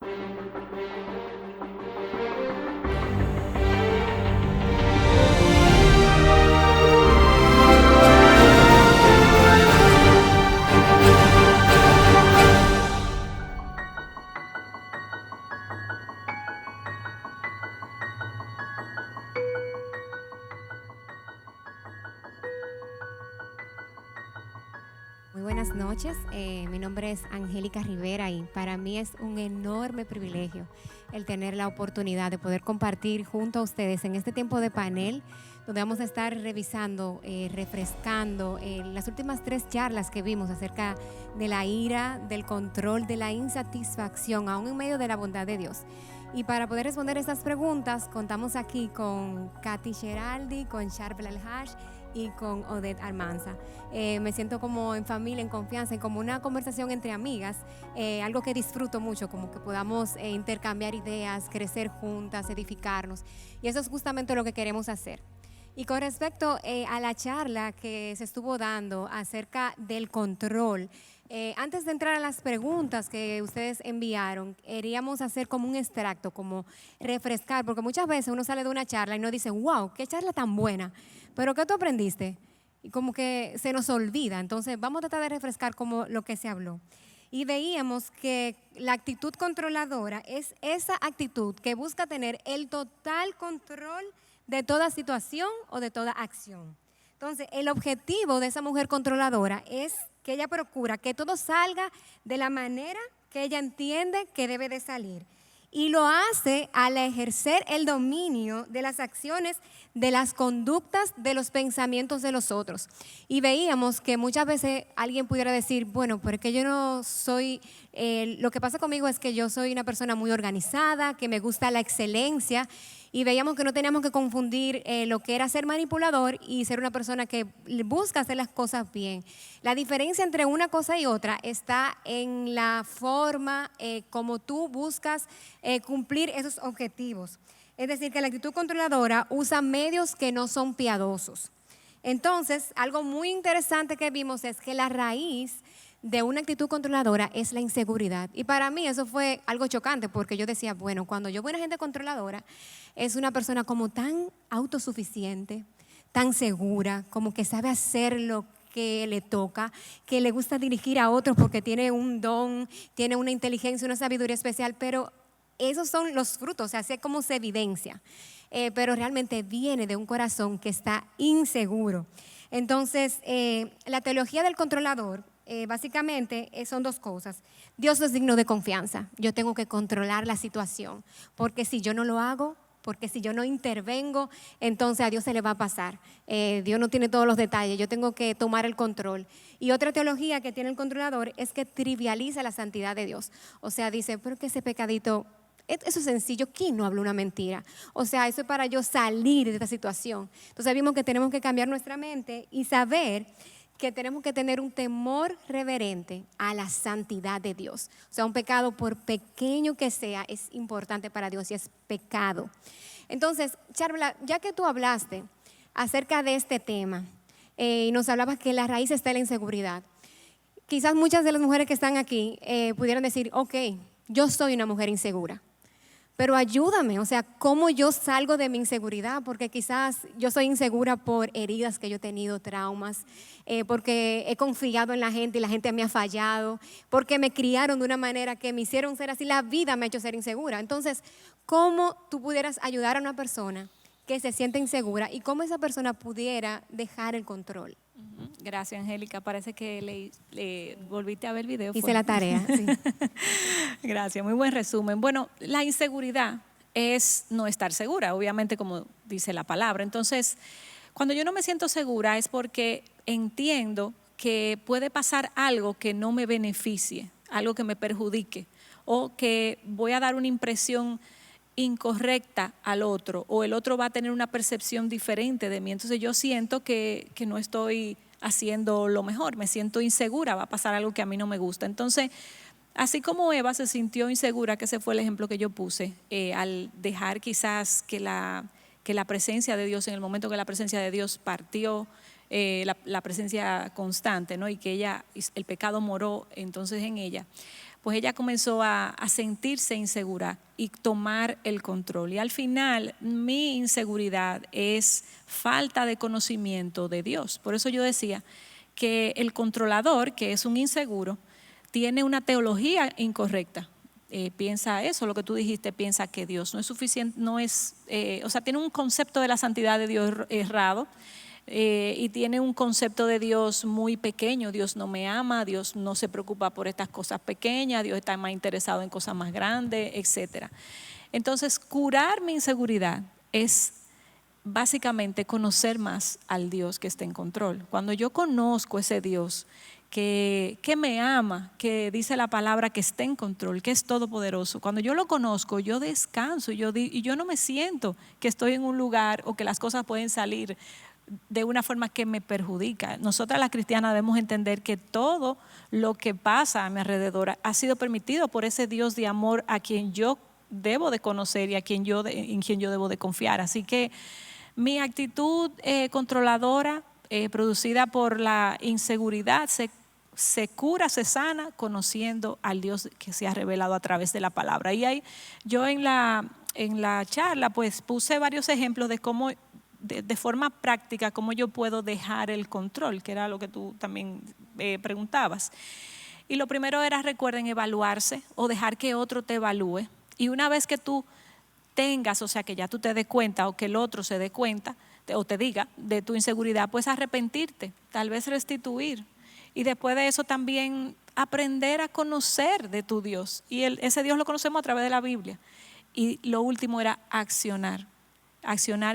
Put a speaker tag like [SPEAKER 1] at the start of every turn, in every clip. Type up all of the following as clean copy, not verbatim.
[SPEAKER 1] Muy buenas noches, mi nombre es Angélica Rivera y para mí es un enorme privilegio el tener la oportunidad de poder compartir junto a ustedes en este tiempo de panel, donde vamos a estar revisando, refrescando las últimas 3 charlas que vimos acerca de la ira, del control, de la insatisfacción, aún en medio de la bondad de Dios. Y para poder responder estas preguntas, contamos aquí con Katy Geraldi, con Charbel Alhaj y con Odette Almanza. Me siento como en familia, en confianza, y como una conversación entre amigas, algo que disfruto mucho, como que podamos intercambiar ideas, crecer juntas, edificarnos. Y eso es justamente lo que queremos hacer. Y con respecto a la charla que se estuvo dando acerca del control, antes de entrar a las preguntas que ustedes enviaron, queríamos hacer como un extracto, como refrescar, porque muchas veces uno sale de una charla y uno dice, wow, qué charla tan buena, pero ¿qué tú aprendiste? Y como que se nos olvida. Entonces vamos a tratar de refrescar como lo que se habló. Y veíamos que la actitud controladora es esa actitud que busca tener el total control de toda situación o de toda acción. Entonces, el objetivo de esa mujer controladora es que ella procura que todo salga de la manera que ella entiende que debe de salir. Y lo hace al ejercer el dominio de las acciones, de las conductas, de los pensamientos de los otros. Y veíamos que muchas veces alguien pudiera decir, bueno, pero es que yo no soy, lo que pasa conmigo es que yo soy una persona muy organizada, que me gusta la excelencia. Y veíamos que no teníamos que confundir lo que era ser manipulador y ser una persona que busca hacer las cosas bien. La diferencia entre una cosa y otra está en la forma como tú buscas cumplir esos objetivos. Es decir, que la actitud controladora usa medios que no son piadosos. Entonces, algo muy interesante que vimos es que la raíz de una actitud controladora es la inseguridad. Y para mí eso fue algo chocante porque yo decía, bueno, cuando yo veo una gente controladora, es una persona como tan autosuficiente, tan segura, como que sabe hacer lo que le toca, que le gusta dirigir a otros porque tiene un don, tiene una inteligencia, una sabiduría especial, pero esos son los frutos, o sea, así es como se evidencia. Pero realmente viene de un corazón que está inseguro. Entonces, la teología del controlador básicamente son 2 cosas. Dios es digno de confianza. Yo tengo que controlar la situación, porque si yo no lo hago, porque si yo no intervengo, entonces a Dios se le va a pasar. Dios no tiene todos los detalles, yo tengo que tomar el control. Y otra teología que tiene el controlador es que trivializa la santidad de Dios. O sea, dice, pero que ese pecadito, eso es sencillo, ¿quién no habla una mentira? O sea, eso es para yo salir de esta situación. Entonces vimos que tenemos que cambiar nuestra mente y saber que tenemos que tener un temor reverente a la santidad de Dios. O sea, un pecado, por pequeño que sea, es importante para Dios y es pecado. Entonces, Charla, ya que tú hablaste acerca de este tema y nos hablabas que la raíz está en la inseguridad, quizás muchas de las mujeres que están aquí pudieran decir, ok, yo soy una mujer insegura. Pero ayúdame, o sea, ¿cómo yo salgo de mi inseguridad? Porque quizás yo soy insegura por heridas que yo he tenido, traumas, porque he confiado en la gente y la gente me ha fallado, porque me criaron de una manera que me hicieron ser así, la vida me ha hecho ser insegura. Entonces, ¿cómo tú pudieras ayudar a una persona que se siente insegura y cómo esa persona pudiera dejar el control?
[SPEAKER 2] Gracias, Angélica. Parece que le volviste a ver el video.
[SPEAKER 1] Hice la tarea, sí.
[SPEAKER 2] Gracias, muy buen resumen. Bueno, la inseguridad es no estar segura, obviamente, como dice la palabra. Entonces, cuando yo no me siento segura es porque entiendo que puede pasar algo que no me beneficie, algo que me perjudique, o que voy a dar una impresión incorrecta al otro, o el otro va a tener una percepción diferente de mí. Entonces yo siento que no estoy haciendo lo mejor, me siento insegura, va a pasar algo que a mí no me gusta. Entonces, así como Eva se sintió insegura, que ese fue el ejemplo que yo puse, al dejar quizás que la presencia de Dios, en el momento que la presencia de Dios partió, la presencia constante, ¿no? Y que el pecado moró entonces en ella, pues ella comenzó a sentirse insegura y tomar el control. Y al final mi inseguridad es falta de conocimiento de Dios. Por eso yo decía que el controlador, que es un inseguro, tiene una teología incorrecta. Piensa eso, lo que tú dijiste, piensa que Dios no es suficiente, o sea, tiene un concepto de la santidad de Dios errado. Y tiene un concepto de Dios muy pequeño. Dios no me ama, Dios no se preocupa por estas cosas pequeñas, Dios está más interesado en cosas más grandes, etc. Entonces, curar mi inseguridad es básicamente conocer más al Dios que está en control. Cuando yo conozco ese Dios que me ama, que dice la palabra que está en control, que es todopoderoso, cuando yo lo conozco, yo descanso y yo no me siento que estoy en un lugar o que las cosas pueden salir de una forma que me perjudica. Nosotras las cristianas debemos entender que todo lo que pasa a mi alrededor ha sido permitido por ese Dios de amor a quien yo debo de conocer y en quien yo debo de confiar. Así que mi actitud controladora producida por la inseguridad se cura, se sana conociendo al Dios que se ha revelado a través de la palabra. Y ahí yo en la charla pues puse varios ejemplos de cómo de forma práctica cómo yo puedo dejar el control, que era lo que tú también preguntabas. Y lo primero era, recuerden, evaluarse o dejar que otro te evalúe. Y una vez que tú tengas, o sea, que ya tú te des cuenta o que el otro se dé cuenta o te diga de tu inseguridad, pues arrepentirte, tal vez restituir. Y después de eso también aprender a conocer de tu Dios. Y ese Dios lo conocemos a través de la Biblia. Y lo último era accionar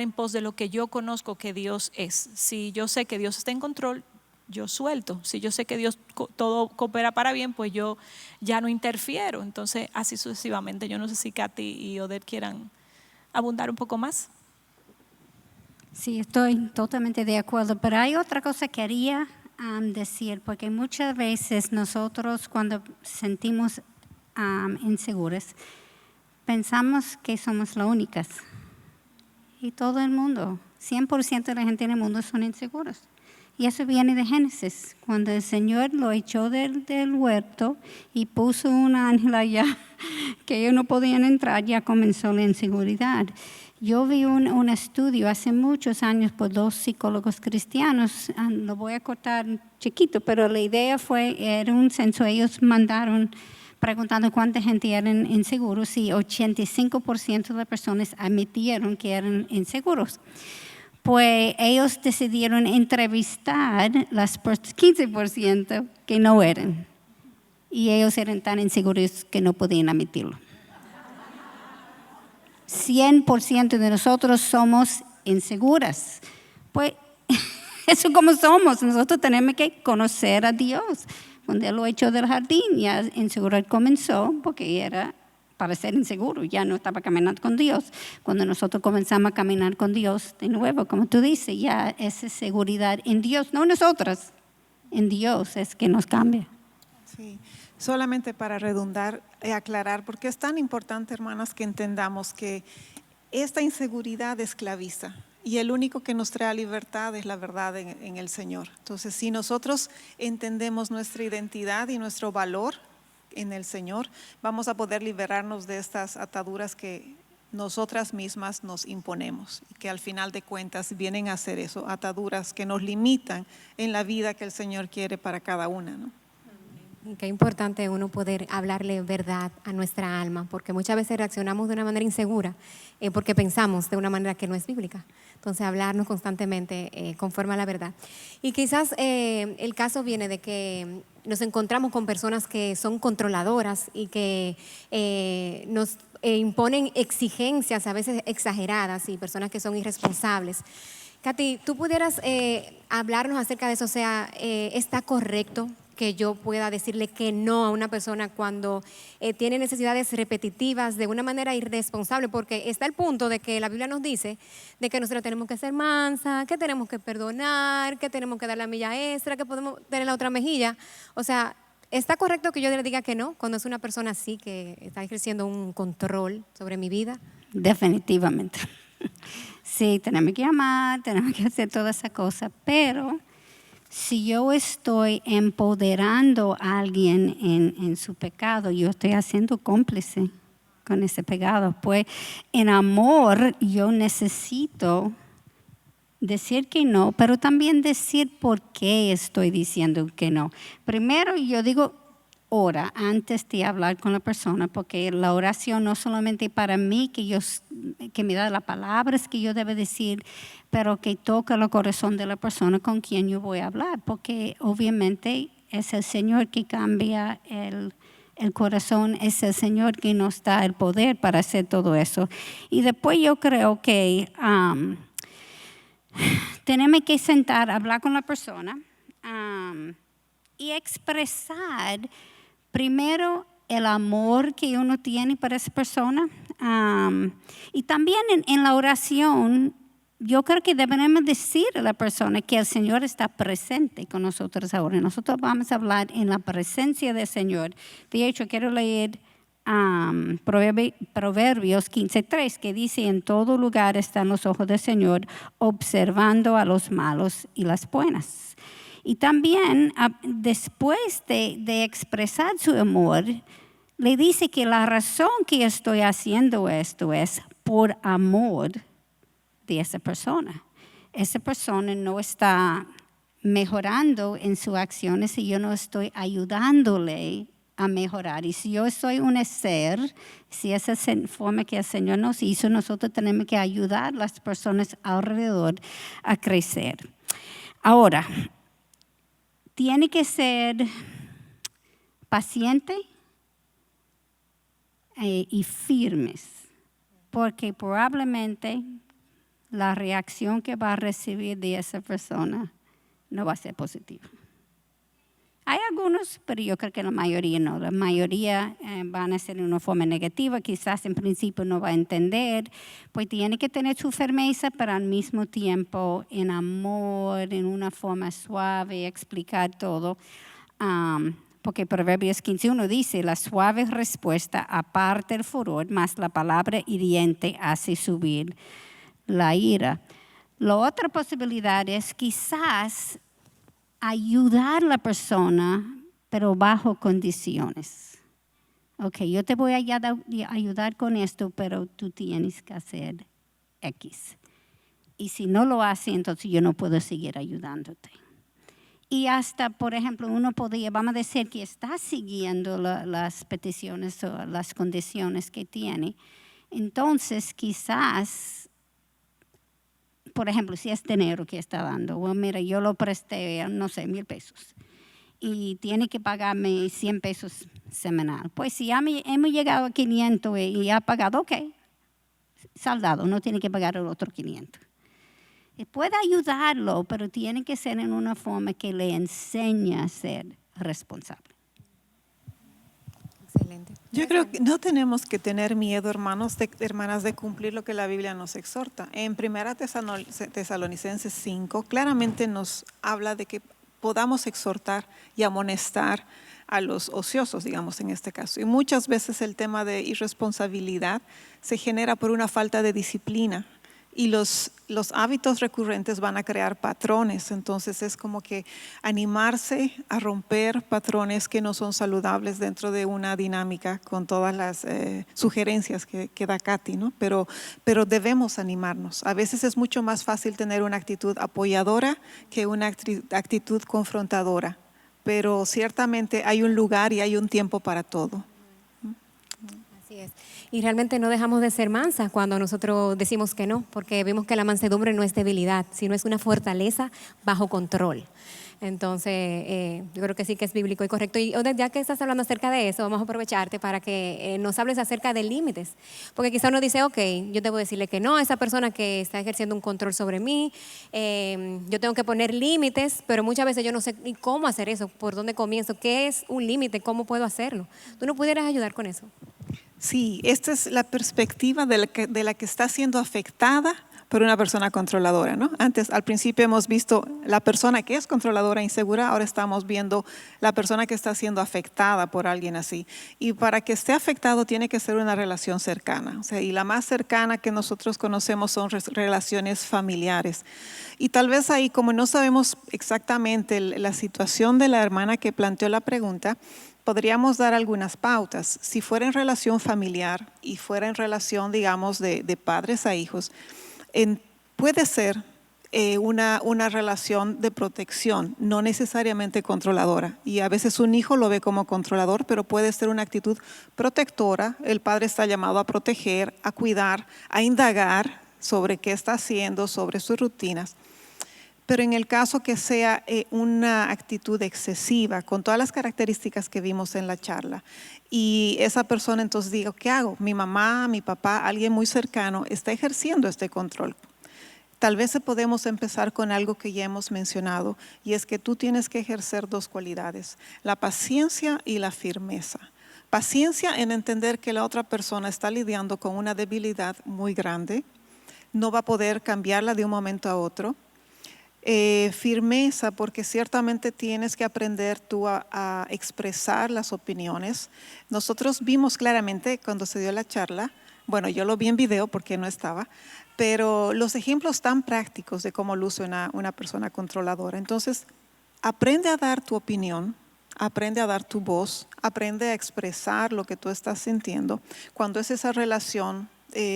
[SPEAKER 2] en pos de lo que yo conozco que Dios es. Si yo sé que Dios está en control, yo suelto. Si yo sé que Dios todo coopera para bien, pues yo ya no interfiero. Entonces, así sucesivamente. Yo no sé si Katy y Odette quieran abundar un poco más.
[SPEAKER 3] Sí, estoy totalmente de acuerdo, pero hay otra cosa que quería decir, porque muchas veces nosotros cuando sentimos inseguros, pensamos que somos las únicas. Y todo el mundo, 100% de la gente en el mundo son inseguros. Y eso viene de Génesis, cuando el Señor lo echó del huerto y puso un ángel allá que ellos no podían entrar, ya comenzó la inseguridad. Yo vi un estudio hace muchos años por 2 psicólogos cristianos, lo voy a cortar chiquito, pero la idea era un censo, ellos mandaron preguntando cuánta gente eran inseguros y 85% de las personas admitieron que eran inseguros. Pues ellos decidieron entrevistar las 15% que no eran. Y ellos eran tan inseguros que no podían admitirlo. 100% de nosotros somos inseguras. Pues eso como somos, nosotros tenemos que conocer a Dios. Cuando Él lo echó del jardín, ya inseguridad comenzó porque era para ser inseguro, ya no estaba caminando con Dios. Cuando nosotros comenzamos a caminar con Dios, de nuevo, como tú dices, ya esa seguridad en Dios, no nosotras, en Dios es que nos cambia.
[SPEAKER 4] Sí, solamente para redundar y aclarar, porque es tan importante, hermanas, que entendamos que esta inseguridad esclaviza. Y el único que nos trae libertad es la verdad en el Señor. Entonces, si nosotros entendemos nuestra identidad y nuestro valor en el Señor, vamos a poder liberarnos de estas ataduras que nosotras mismas nos imponemos y que al final de cuentas vienen a ser eso, ataduras que nos limitan en la vida que el Señor quiere para cada una, ¿no?
[SPEAKER 1] Y qué importante uno poder hablarle verdad a nuestra alma, porque muchas veces reaccionamos de una manera insegura porque pensamos de una manera que no es bíblica. Entonces, hablarnos constantemente conforme a la verdad. Y quizás el caso viene de que nos encontramos con personas que son controladoras y que nos imponen exigencias a veces exageradas y personas que son irresponsables. Katy, ¿tú pudieras hablarnos acerca de eso? O sea, ¿está correcto que yo pueda decirle que no a una persona cuando tiene necesidades repetitivas de una manera irresponsable? Porque está el punto de que la Biblia nos dice de que nosotros tenemos que ser mansas, que tenemos que perdonar, que tenemos que dar la milla extra, que podemos tener la otra mejilla. O sea, ¿está correcto que yo le diga que no cuando es una persona así que está ejerciendo un control sobre mi vida?
[SPEAKER 3] Definitivamente. Sí, tenemos que amar, tenemos que hacer toda esa cosa, pero si yo estoy empoderando a alguien en su pecado, yo estoy haciendo cómplice con ese pecado. Pues en amor yo necesito decir que no, pero también decir por qué estoy diciendo que no. Primero yo digo, ora antes de hablar con la persona, porque la oración no solamente para mí, que me da las palabras que yo debo decir, pero que toca el corazón de la persona con quien yo voy a hablar, porque obviamente es el Señor que cambia el corazón, es el Señor que nos da el poder para hacer todo eso. Y después yo creo que tenemos que sentar, hablar con la persona y expresar primero el amor que uno tiene para esa persona. Y también en la oración, yo creo que debemos decir a la persona que el Señor está presente con nosotros ahora. Nosotros vamos a hablar en la presencia del Señor. De hecho, quiero leer Proverbios 15:3, que dice: en todo lugar están los ojos del Señor, observando a los malos y las buenas. Y también, después de expresar su amor, le dice que la razón que estoy haciendo esto es por amor de esa persona. Esa persona no está mejorando en sus acciones y yo no estoy ayudándole a mejorar. Y si yo soy un ser, si esa es la forma que el Señor nos hizo, nosotros tenemos que ayudar a las personas alrededor a crecer. Ahora, tiene que ser paciente y firmes, porque probablemente la reacción que va a recibir de esa persona no va a ser positiva. Hay algunos, pero yo creo que la mayoría no. La mayoría van a ser de una forma negativa, quizás en principio no va a entender, pues tiene que tener su firmeza, pero al mismo tiempo en amor, en una forma suave, explicar todo. Porque Proverbios 15:1 dice: la suave respuesta aparta el furor, mas la palabra hiriente hace subir la ira. La otra posibilidad es quizás ayudar a la persona, pero bajo condiciones. Ok, yo te voy a ayudar con esto, pero tú tienes que hacer X. Y si no lo haces, entonces yo no puedo seguir ayudándote. Y hasta, por ejemplo, uno podría, vamos a decir que está siguiendo las peticiones o las condiciones que tiene. Entonces, quizás, por ejemplo, si es dinero que está dando, bueno, mira, yo lo presté, no sé, $1,000 y tiene que pagarme $100 semanal. Pues si hemos llegado a 500 y ha pagado, ok, saldado, no tiene que pagar el otro 500. Puede ayudarlo, pero tiene que ser en una forma que le enseñe a ser responsable.
[SPEAKER 1] Excelente.
[SPEAKER 4] Yo creo que no tenemos que tener miedo, hermanos, hermanas, de cumplir lo que la Biblia nos exhorta. En 1 Tesalonicenses 5 claramente nos habla de que podamos exhortar y amonestar a los ociosos, digamos en este caso. Y muchas veces el tema de irresponsabilidad se genera por una falta de disciplina. Y los hábitos recurrentes van a crear patrones. Entonces es como que animarse a romper patrones que no son saludables dentro de una dinámica con todas las sugerencias que da Katy, ¿no? Pero debemos animarnos. A veces es mucho más fácil tener una actitud apoyadora que una actitud confrontadora. Pero ciertamente hay un lugar y hay un tiempo para todo.
[SPEAKER 1] Así es. Y realmente no dejamos de ser mansas cuando nosotros decimos que no, porque vimos que la mansedumbre no es debilidad, sino es una fortaleza bajo control. Entonces, yo creo que sí que es bíblico y correcto. Y Odette, ya que estás hablando acerca de eso, vamos a aprovecharte para que nos hables acerca de límites. Porque quizá uno dice, ok, yo debo decirle que no a esa persona que está ejerciendo un control sobre mí. Yo tengo que poner límites, pero muchas veces yo no sé ni cómo hacer eso, por dónde comienzo, qué es un límite, cómo puedo hacerlo. ¿Tú nos pudieras ayudar con eso?
[SPEAKER 4] Sí, esta es la perspectiva de la que está siendo afectada por una persona controladora, ¿no? Antes, al principio hemos visto la persona que es controladora e insegura, ahora estamos viendo la persona que está siendo afectada por alguien así. Y para que esté afectado tiene que ser una relación cercana. O sea, y la más cercana que nosotros conocemos son relaciones familiares. Y tal vez ahí, como no sabemos exactamente la situación de la hermana que planteó la pregunta, podríamos dar algunas pautas. Si fuera en relación familiar y fuera en relación, digamos, de padres a hijos, puede ser una relación de protección, no necesariamente controladora. Y a veces un hijo lo ve como controlador, pero puede ser una actitud protectora. El padre está llamado a proteger, a cuidar, a indagar sobre qué está haciendo, sobre sus rutinas. Pero en el caso que sea una actitud excesiva, con todas las características que vimos en la charla, y esa persona entonces diga, ¿qué hago? Mi mamá, mi papá, alguien muy cercano está ejerciendo este control. Tal vez podemos empezar con algo que ya hemos mencionado, y es que tú tienes que ejercer dos cualidades, la paciencia y la firmeza. Paciencia en entender que la otra persona está lidiando con una debilidad muy grande, no va a poder cambiarla de un momento a otro. Firmeza, porque ciertamente tienes que aprender tú a expresar las opiniones. Nosotros vimos claramente cuando se dio la charla, bueno, yo lo vi en video porque no estaba, pero los ejemplos tan prácticos de cómo luce una persona controladora. Entonces, aprende a dar tu opinión, aprende a dar tu voz, aprende a expresar lo que tú estás sintiendo. Cuando es esa relación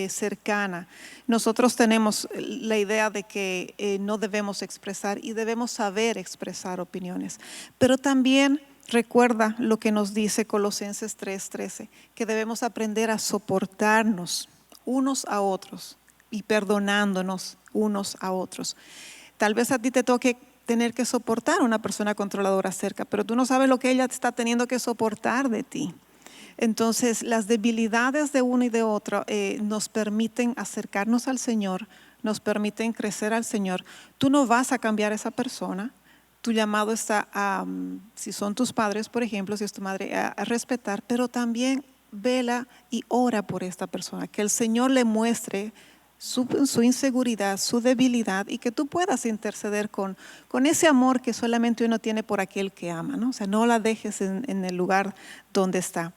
[SPEAKER 4] cercana, nosotros tenemos la idea de que no debemos expresar y debemos saber expresar opiniones, pero también recuerda lo que nos dice Colosenses 3:13, que debemos aprender a soportarnos unos a otros y perdonándonos unos a otros. Tal vez a ti te toque tener que soportar a una persona controladora cerca, pero tú no sabes lo que ella está teniendo que soportar de ti. Entonces, las debilidades de uno y de otro nos permiten acercarnos al Señor, nos permiten crecer al Señor. Tú no vas a cambiar a esa persona. Tu llamado está a, si son tus padres, por ejemplo, si es tu madre, a respetar, pero también vela y ora por esta persona, que el Señor le muestre su inseguridad, su debilidad, y que tú puedas interceder con ese amor que solamente uno tiene por aquel que ama, ¿no? O sea, no la dejes en el lugar donde está.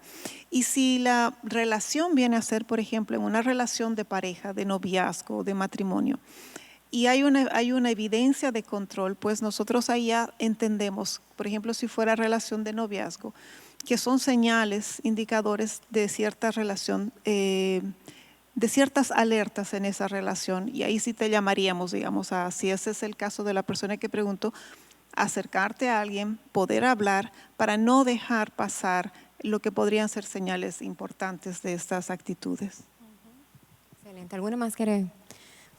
[SPEAKER 4] Y si la relación viene a ser, por ejemplo, en una relación de pareja, de noviazgo, de matrimonio, y hay una evidencia de control, pues nosotros ahí ya entendemos, por ejemplo, si fuera relación de noviazgo, que son señales, indicadores de cierta relación, de ciertas alertas en esa relación, y ahí sí te llamaríamos, digamos, a, si ese es el caso de la persona que preguntó, acercarte a alguien, poder hablar para no dejar pasar lo que podrían ser señales importantes de estas actitudes.
[SPEAKER 1] Excelente. ¿Alguna más quiere?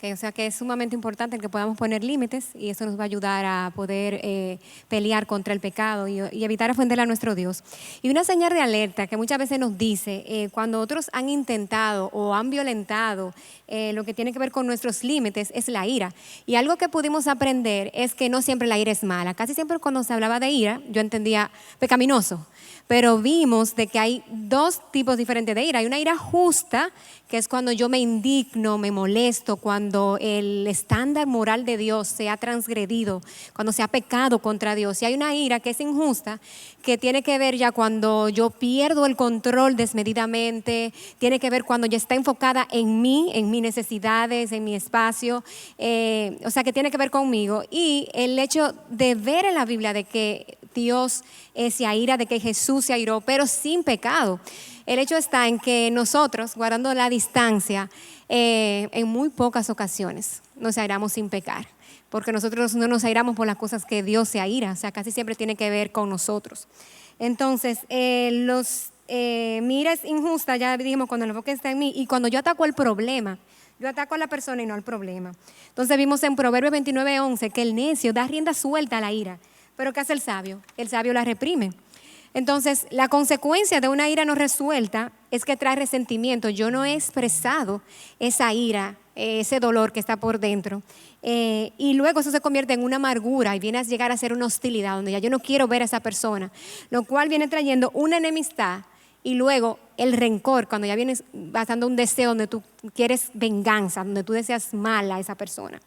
[SPEAKER 1] O sea que es sumamente importante el que podamos poner límites, y eso nos va a ayudar a poder pelear contra el pecado y evitar ofender a nuestro Dios. Y una señal de alerta que muchas veces nos dice cuando otros han intentado o han violentado lo que tiene que ver con nuestros límites es la ira. Y algo que pudimos aprender es que no siempre la ira es mala. Casi siempre cuando se hablaba de ira yo entendía pecaminoso. Pero vimos de que hay dos tipos diferentes de ira. Hay una ira justa, que es cuando yo me indigno, me molesto, cuando el estándar moral de Dios se ha transgredido, cuando se ha pecado contra Dios. Y hay una ira que es injusta, que tiene que ver ya cuando yo pierdo el control desmedidamente, tiene que ver cuando ya está enfocada en mí, en mis necesidades, en mi espacio, o sea que tiene que ver conmigo. Y el hecho de ver en la Biblia de que Dios se aira, de que Jesús se airó, pero sin pecado. El hecho está en que nosotros, guardando la distancia, en muy pocas ocasiones nos airamos sin pecar, porque nosotros no nos airamos por las cosas que Dios se aira, o sea, casi siempre tiene que ver con nosotros. Entonces, mi ira es injusta, ya dijimos, cuando el enfoque está en mí, y cuando yo ataco el problema, yo ataco a la persona y no al problema. Entonces vimos en Proverbios 29:11 que el necio da rienda suelta a la ira, pero ¿qué hace el sabio? El sabio la reprime. Entonces, la consecuencia de una ira no resuelta es que trae resentimiento. Yo no he expresado esa ira, ese dolor que está por dentro. Y luego eso se convierte en una amargura y viene a llegar a ser una hostilidad, donde ya yo no quiero ver a esa persona, lo cual viene trayendo una enemistad y luego el rencor, cuando ya vienes pasando un deseo donde tú quieres venganza, donde tú deseas mal a esa persona.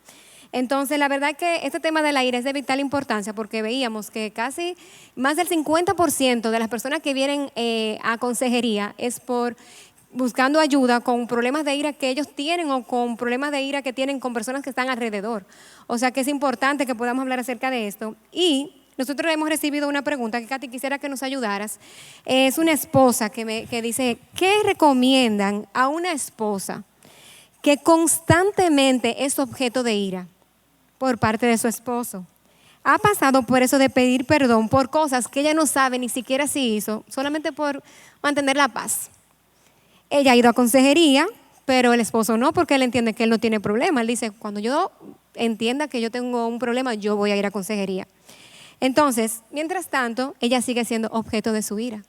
[SPEAKER 1] Entonces, la verdad es que este tema de la ira es de vital importancia porque veíamos que casi más del 50% de las personas que vienen a consejería es buscando ayuda con problemas de ira que ellos tienen o con problemas de ira que tienen con personas que están alrededor. O sea que es importante que podamos hablar acerca de esto. Y nosotros hemos recibido una pregunta que, Katy, quisiera que nos ayudaras. Es una esposa que dice, ¿qué recomiendan a una esposa que constantemente es objeto de ira por parte de su esposo? Ha pasado por eso de pedir perdón por cosas que ella no sabe ni siquiera si hizo, solamente por mantener la paz. Ella ha ido a consejería, pero el esposo no, porque él entiende que él no tiene problema. Él dice, cuando yo entienda que yo tengo un problema, yo voy a ir a consejería. Entonces, mientras tanto, ella sigue siendo objeto de su ira.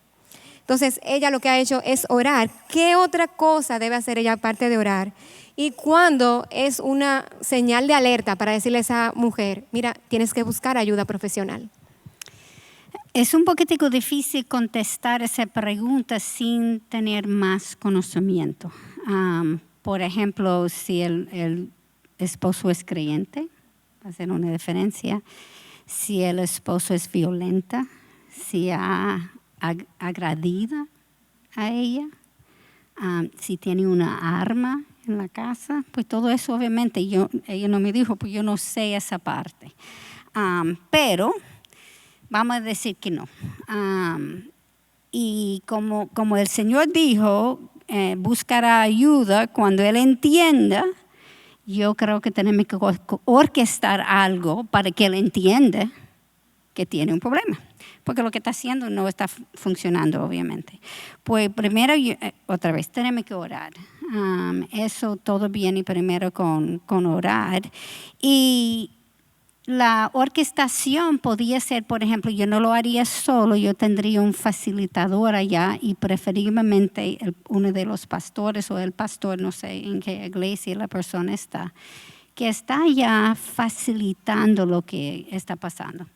[SPEAKER 1] Entonces, ella lo que ha hecho es orar. ¿Qué otra cosa debe hacer ella aparte de orar? Y cuando es una señal de alerta para decirle a esa mujer, mira, tienes que buscar ayuda profesional.
[SPEAKER 3] Es un poquitico difícil contestar esa pregunta sin tener más conocimiento. Por ejemplo, si el esposo es creyente, va a ser una diferencia. Si el esposo es violenta, si ha agredido a ella, si tiene una arma en la casa, pues todo eso obviamente, ella no me dijo, pues yo no sé esa parte. Pero vamos a decir que no. Y como el Señor dijo, buscará ayuda cuando Él entienda. Yo creo que tenemos que orquestar algo para que Él entienda que tiene un problema. Porque lo que está haciendo no está funcionando, obviamente. Pues primero, otra vez, tenemos que orar. Eso todo viene primero con orar. Y la orquestación podía ser, por ejemplo, yo no lo haría solo, yo tendría un facilitador allá y preferiblemente uno de los pastores o el pastor, no sé en qué iglesia la persona está, que está ya facilitando lo que está pasando.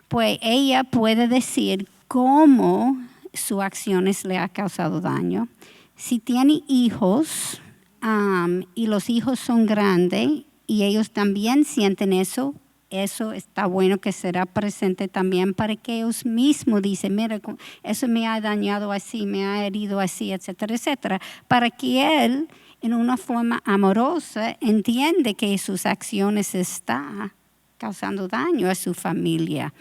[SPEAKER 3] Pues ella puede decir cómo sus acciones le han causado daño. Si tiene hijos y los hijos son grandes y ellos también sienten eso está bueno que será presente también para que ellos mismos dicen, mira, eso me ha dañado así, me ha herido así, etcétera, etcétera, para que él, en una forma amorosa, entiende que sus acciones están causando daño a su familia.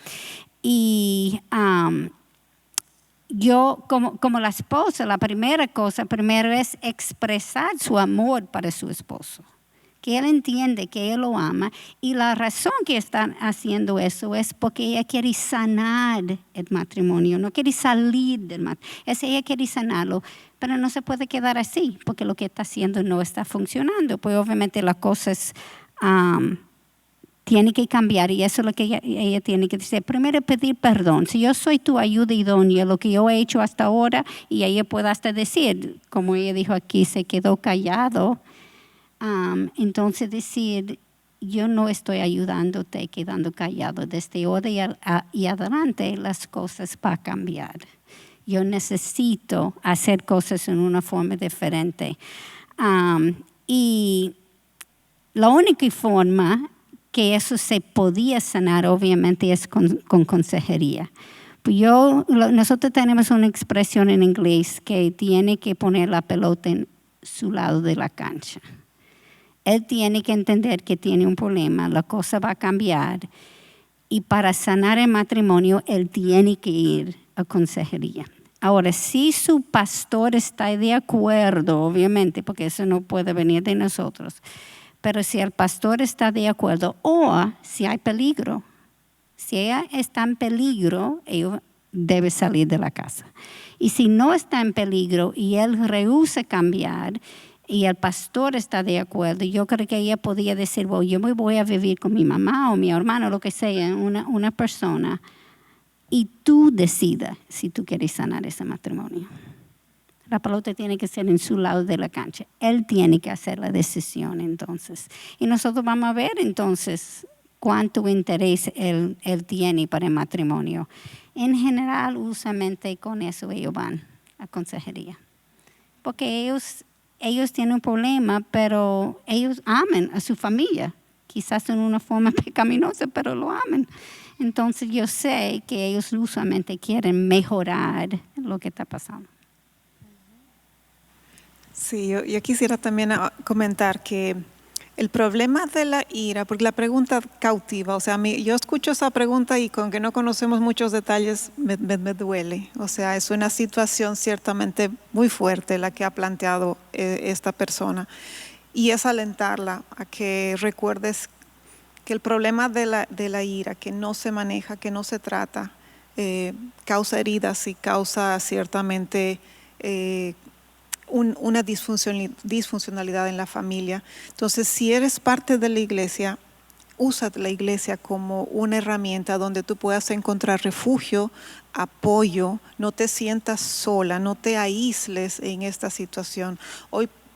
[SPEAKER 3] Y yo, como la esposa, la primera cosa, primero es expresar su amor para su esposo. Que él entiende que él lo ama y la razón que están haciendo eso es porque ella quiere sanar el matrimonio, no quiere salir del matrimonio, ella quiere sanarlo, pero no se puede quedar así porque lo que está haciendo no está funcionando, pues obviamente las cosas tienen que cambiar y eso es lo que ella tiene que decir. Primero pedir perdón, si yo soy tu ayuda idónea, lo que yo he hecho hasta ahora y ella puede hasta decir, como ella dijo aquí, se quedó callado. Entonces decir, yo no estoy ayudándote quedando callado. Desde hoy y adelante las cosas van a cambiar. Yo necesito hacer cosas en una forma diferente. Y la única forma que eso se podía sanar obviamente es con consejería. Nosotros tenemos una expresión en inglés que tiene que poner la pelota en su lado de la cancha. Él tiene que entender que tiene un problema, la cosa va a cambiar. Y para sanar el matrimonio, él tiene que ir a consejería. Ahora, si su pastor está de acuerdo, obviamente, porque eso no puede venir de nosotros, pero si el pastor está de acuerdo o si hay peligro, si ella está en peligro, ella debe salir de la casa. Y si no está en peligro y él rehúsa cambiar, y el pastor está de acuerdo, yo creo que ella podía decir, bueno, yo me voy a vivir con mi mamá o mi hermano, lo que sea, una persona, y tú decidas si tú quieres sanar ese matrimonio. La pelota tiene que ser en su lado de la cancha. Él tiene que hacer la decisión entonces. Y nosotros vamos a ver entonces cuánto interés él tiene para el matrimonio. En general, usualmente con eso ellos van a consejería. Porque ellos tienen un problema, pero ellos aman a su familia. Quizás en una forma pecaminosa, pero lo aman. Entonces yo sé que ellos usualmente quieren mejorar lo que está pasando.
[SPEAKER 4] Sí, yo quisiera también comentar que el problema de la ira, porque la pregunta cautiva, o sea, yo escucho esa pregunta y con que no conocemos muchos detalles me duele. O sea, es una situación ciertamente muy fuerte la que ha planteado esta persona. Y es alentarla a que recuerdes que el problema de la ira, que no se maneja, que no se trata, causa heridas y causa ciertamente una disfuncionalidad en la familia. Entonces, si eres parte de la iglesia, usa la iglesia como una herramienta donde tú puedas encontrar refugio, apoyo, no te sientas sola, no te aísles en esta situación.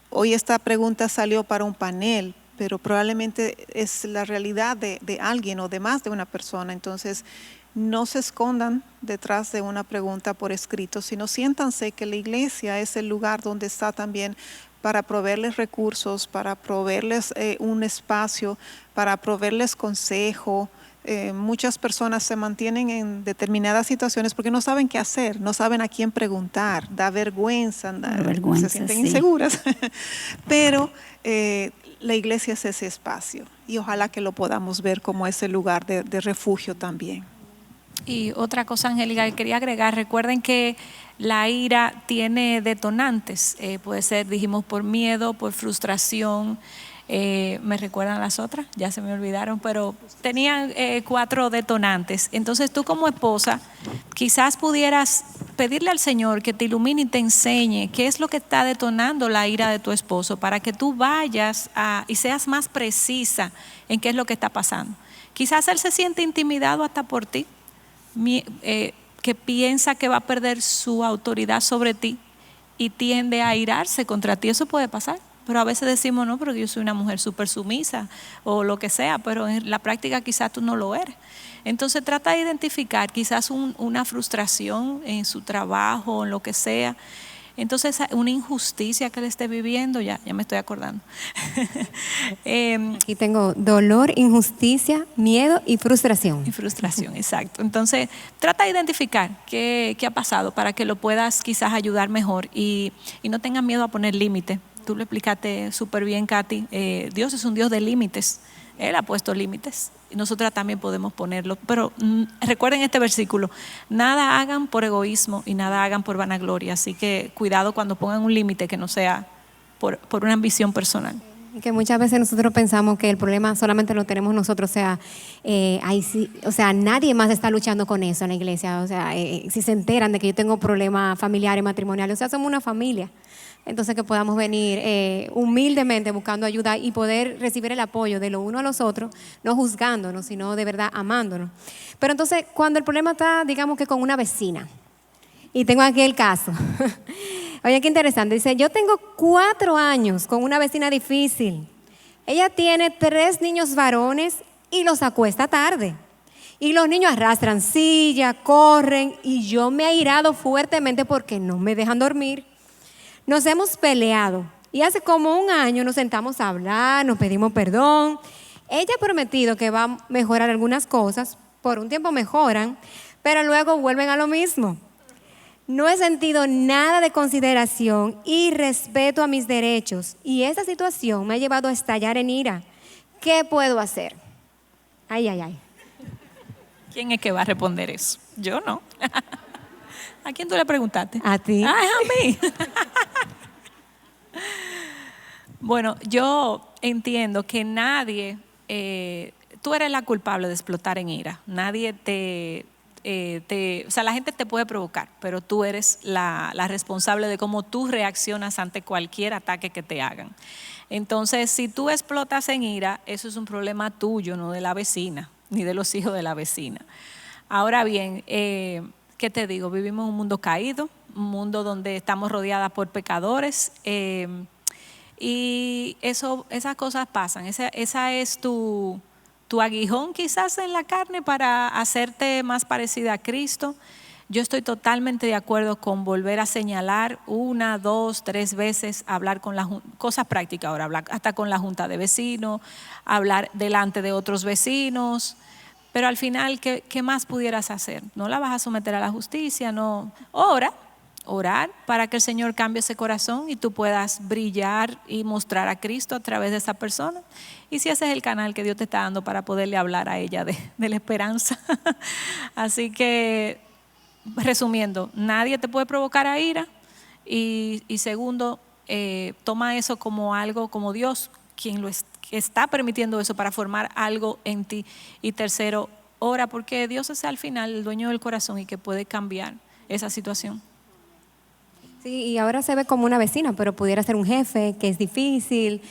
[SPEAKER 4] Hoy esta pregunta salió para un panel, pero probablemente es la realidad de alguien o de más de una persona. Entonces, no se escondan detrás de una pregunta por escrito, sino siéntanse que la iglesia es el lugar donde está también para proveerles recursos, para proveerles un espacio, para proveerles consejo. Muchas personas se mantienen en determinadas situaciones porque no saben qué hacer, no saben a quién preguntar, da vergüenza, se sienten inseguras. Pero la iglesia es ese espacio y ojalá que lo podamos ver como ese lugar de refugio también.
[SPEAKER 2] Y otra cosa, Angélica, que quería agregar, recuerden que la ira tiene detonantes, puede ser, dijimos, por miedo, por frustración, ¿me recuerdan las otras? Ya se me olvidaron, pero tenían 4 detonantes. Entonces tú como esposa quizás pudieras pedirle al Señor que te ilumine y te enseñe qué es lo que está detonando la ira de tu esposo para que tú vayas y seas más precisa en qué es lo que está pasando. Quizás él se siente intimidado hasta por ti, que piensa que va a perder su autoridad sobre ti y tiende a airarse contra ti. Eso puede pasar, pero a veces decimos no, pero yo soy una mujer súper sumisa o lo que sea, pero en la práctica quizás tú no lo eres. Entonces trata de identificar quizás una frustración en su trabajo o en lo que sea. Entonces una injusticia que él esté viviendo, ya me estoy acordando.
[SPEAKER 1] Aquí tengo dolor, injusticia, miedo y frustración.
[SPEAKER 2] Y frustración, exacto. Entonces trata de identificar qué ha pasado para que lo puedas quizás ayudar mejor y no tengas miedo a poner límite. Tú lo explicaste súper bien, Katy. Dios es un Dios de límites. Él ha puesto límites y nosotras también podemos ponerlos. Pero recuerden este versículo: nada hagan por egoísmo y nada hagan por vanagloria. Así que cuidado cuando pongan un límite que no sea por una ambición personal.
[SPEAKER 1] Y que muchas veces nosotros pensamos que el problema solamente lo tenemos nosotros, o sea, nadie más está luchando con eso en la iglesia. O sea, si se enteran de que yo tengo problemas familiares, matrimoniales, o sea, somos una familia. Entonces que podamos venir humildemente buscando ayuda y poder recibir el apoyo de lo uno a los otros, no juzgándonos, sino de verdad amándonos. Pero entonces cuando el problema está, digamos que con una vecina, y tengo aquí el caso. Oye, qué interesante. Dice, yo tengo 4 años con una vecina difícil. Ella tiene 3 niños varones y los acuesta tarde. Y los niños arrastran silla, corren, y yo me he airado fuertemente porque no me dejan dormir. Nos hemos peleado y hace como 1 año nos sentamos a hablar, nos pedimos perdón. Ella ha prometido que va a mejorar algunas cosas, por un tiempo mejoran, pero luego vuelven a lo mismo. No he sentido nada de consideración y respeto a mis derechos y esa situación me ha llevado a estallar en ira. ¿Qué puedo hacer? Ay, ay, ay.
[SPEAKER 2] ¿Quién es que va a responder eso? Yo no. ¿A quién tú le preguntaste?
[SPEAKER 1] A ti.
[SPEAKER 2] Ah, es a mí. Bueno, yo entiendo que nadie, tú eres la culpable de explotar en ira. Nadie o sea, la gente te puede provocar, pero tú eres la responsable de cómo tú reaccionas ante cualquier ataque que te hagan. Entonces, si tú explotas en ira, eso es un problema tuyo, no de la vecina, ni de los hijos de la vecina. Ahora bien, ¿qué te digo? Vivimos en un mundo caído, un mundo donde estamos rodeadas por pecadores, y esas cosas pasan. Esa es tu aguijón quizás en la carne para hacerte más parecida a Cristo. Yo estoy totalmente de acuerdo con volver a señalar 1, 2, 3 veces, hablar con las cosas prácticas ahora, hablar hasta con la junta de vecinos, hablar delante de otros vecinos, pero al final, ¿qué más pudieras hacer? No la vas a someter a la justicia, no. Orar para que el Señor cambie ese corazón y tú puedas brillar y mostrar a Cristo a través de esa persona. Y si ese es el canal que Dios te está dando para poderle hablar a ella de la esperanza. Así que, resumiendo, nadie te puede provocar a ira. Y segundo, toma eso como algo, como Dios, quien está permitiendo eso para formar algo en ti. Y tercero, ora porque Dios es al final el dueño del corazón y que puede cambiar esa situación.
[SPEAKER 1] Sí, y ahora se ve como una vecina, pero pudiera ser un jefe, que es difícil,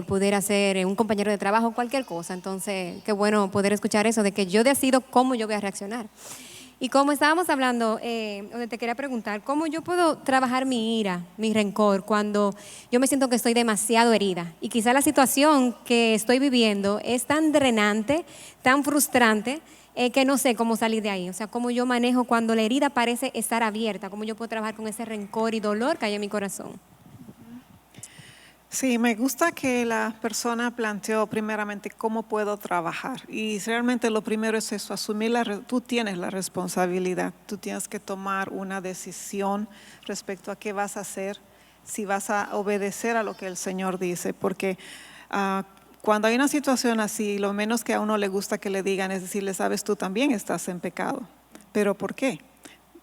[SPEAKER 1] pudiera ser un compañero de trabajo, cualquier cosa. Entonces, qué bueno poder escuchar eso, de que yo decido cómo yo voy a reaccionar. Y como estábamos hablando, donde te quería preguntar, ¿cómo yo puedo trabajar mi ira, mi rencor, cuando yo me siento que estoy demasiado herida? Y quizá la situación que estoy viviendo es tan drenante, tan frustrante, que no sé cómo salir de ahí. O sea, cómo yo manejo cuando la herida parece estar abierta, cómo yo puedo trabajar con ese rencor y dolor que hay en mi corazón.
[SPEAKER 4] Sí, me gusta que la persona planteó primeramente cómo puedo trabajar. Y realmente lo primero es eso, asumir tú tienes la responsabilidad, tú tienes que tomar una decisión respecto a qué vas a hacer, si vas a obedecer a lo que el Señor dice, porque cuando hay una situación así, lo menos que a uno le gusta que le digan es decirle, sabes, tú también estás en pecado. ¿Pero por qué?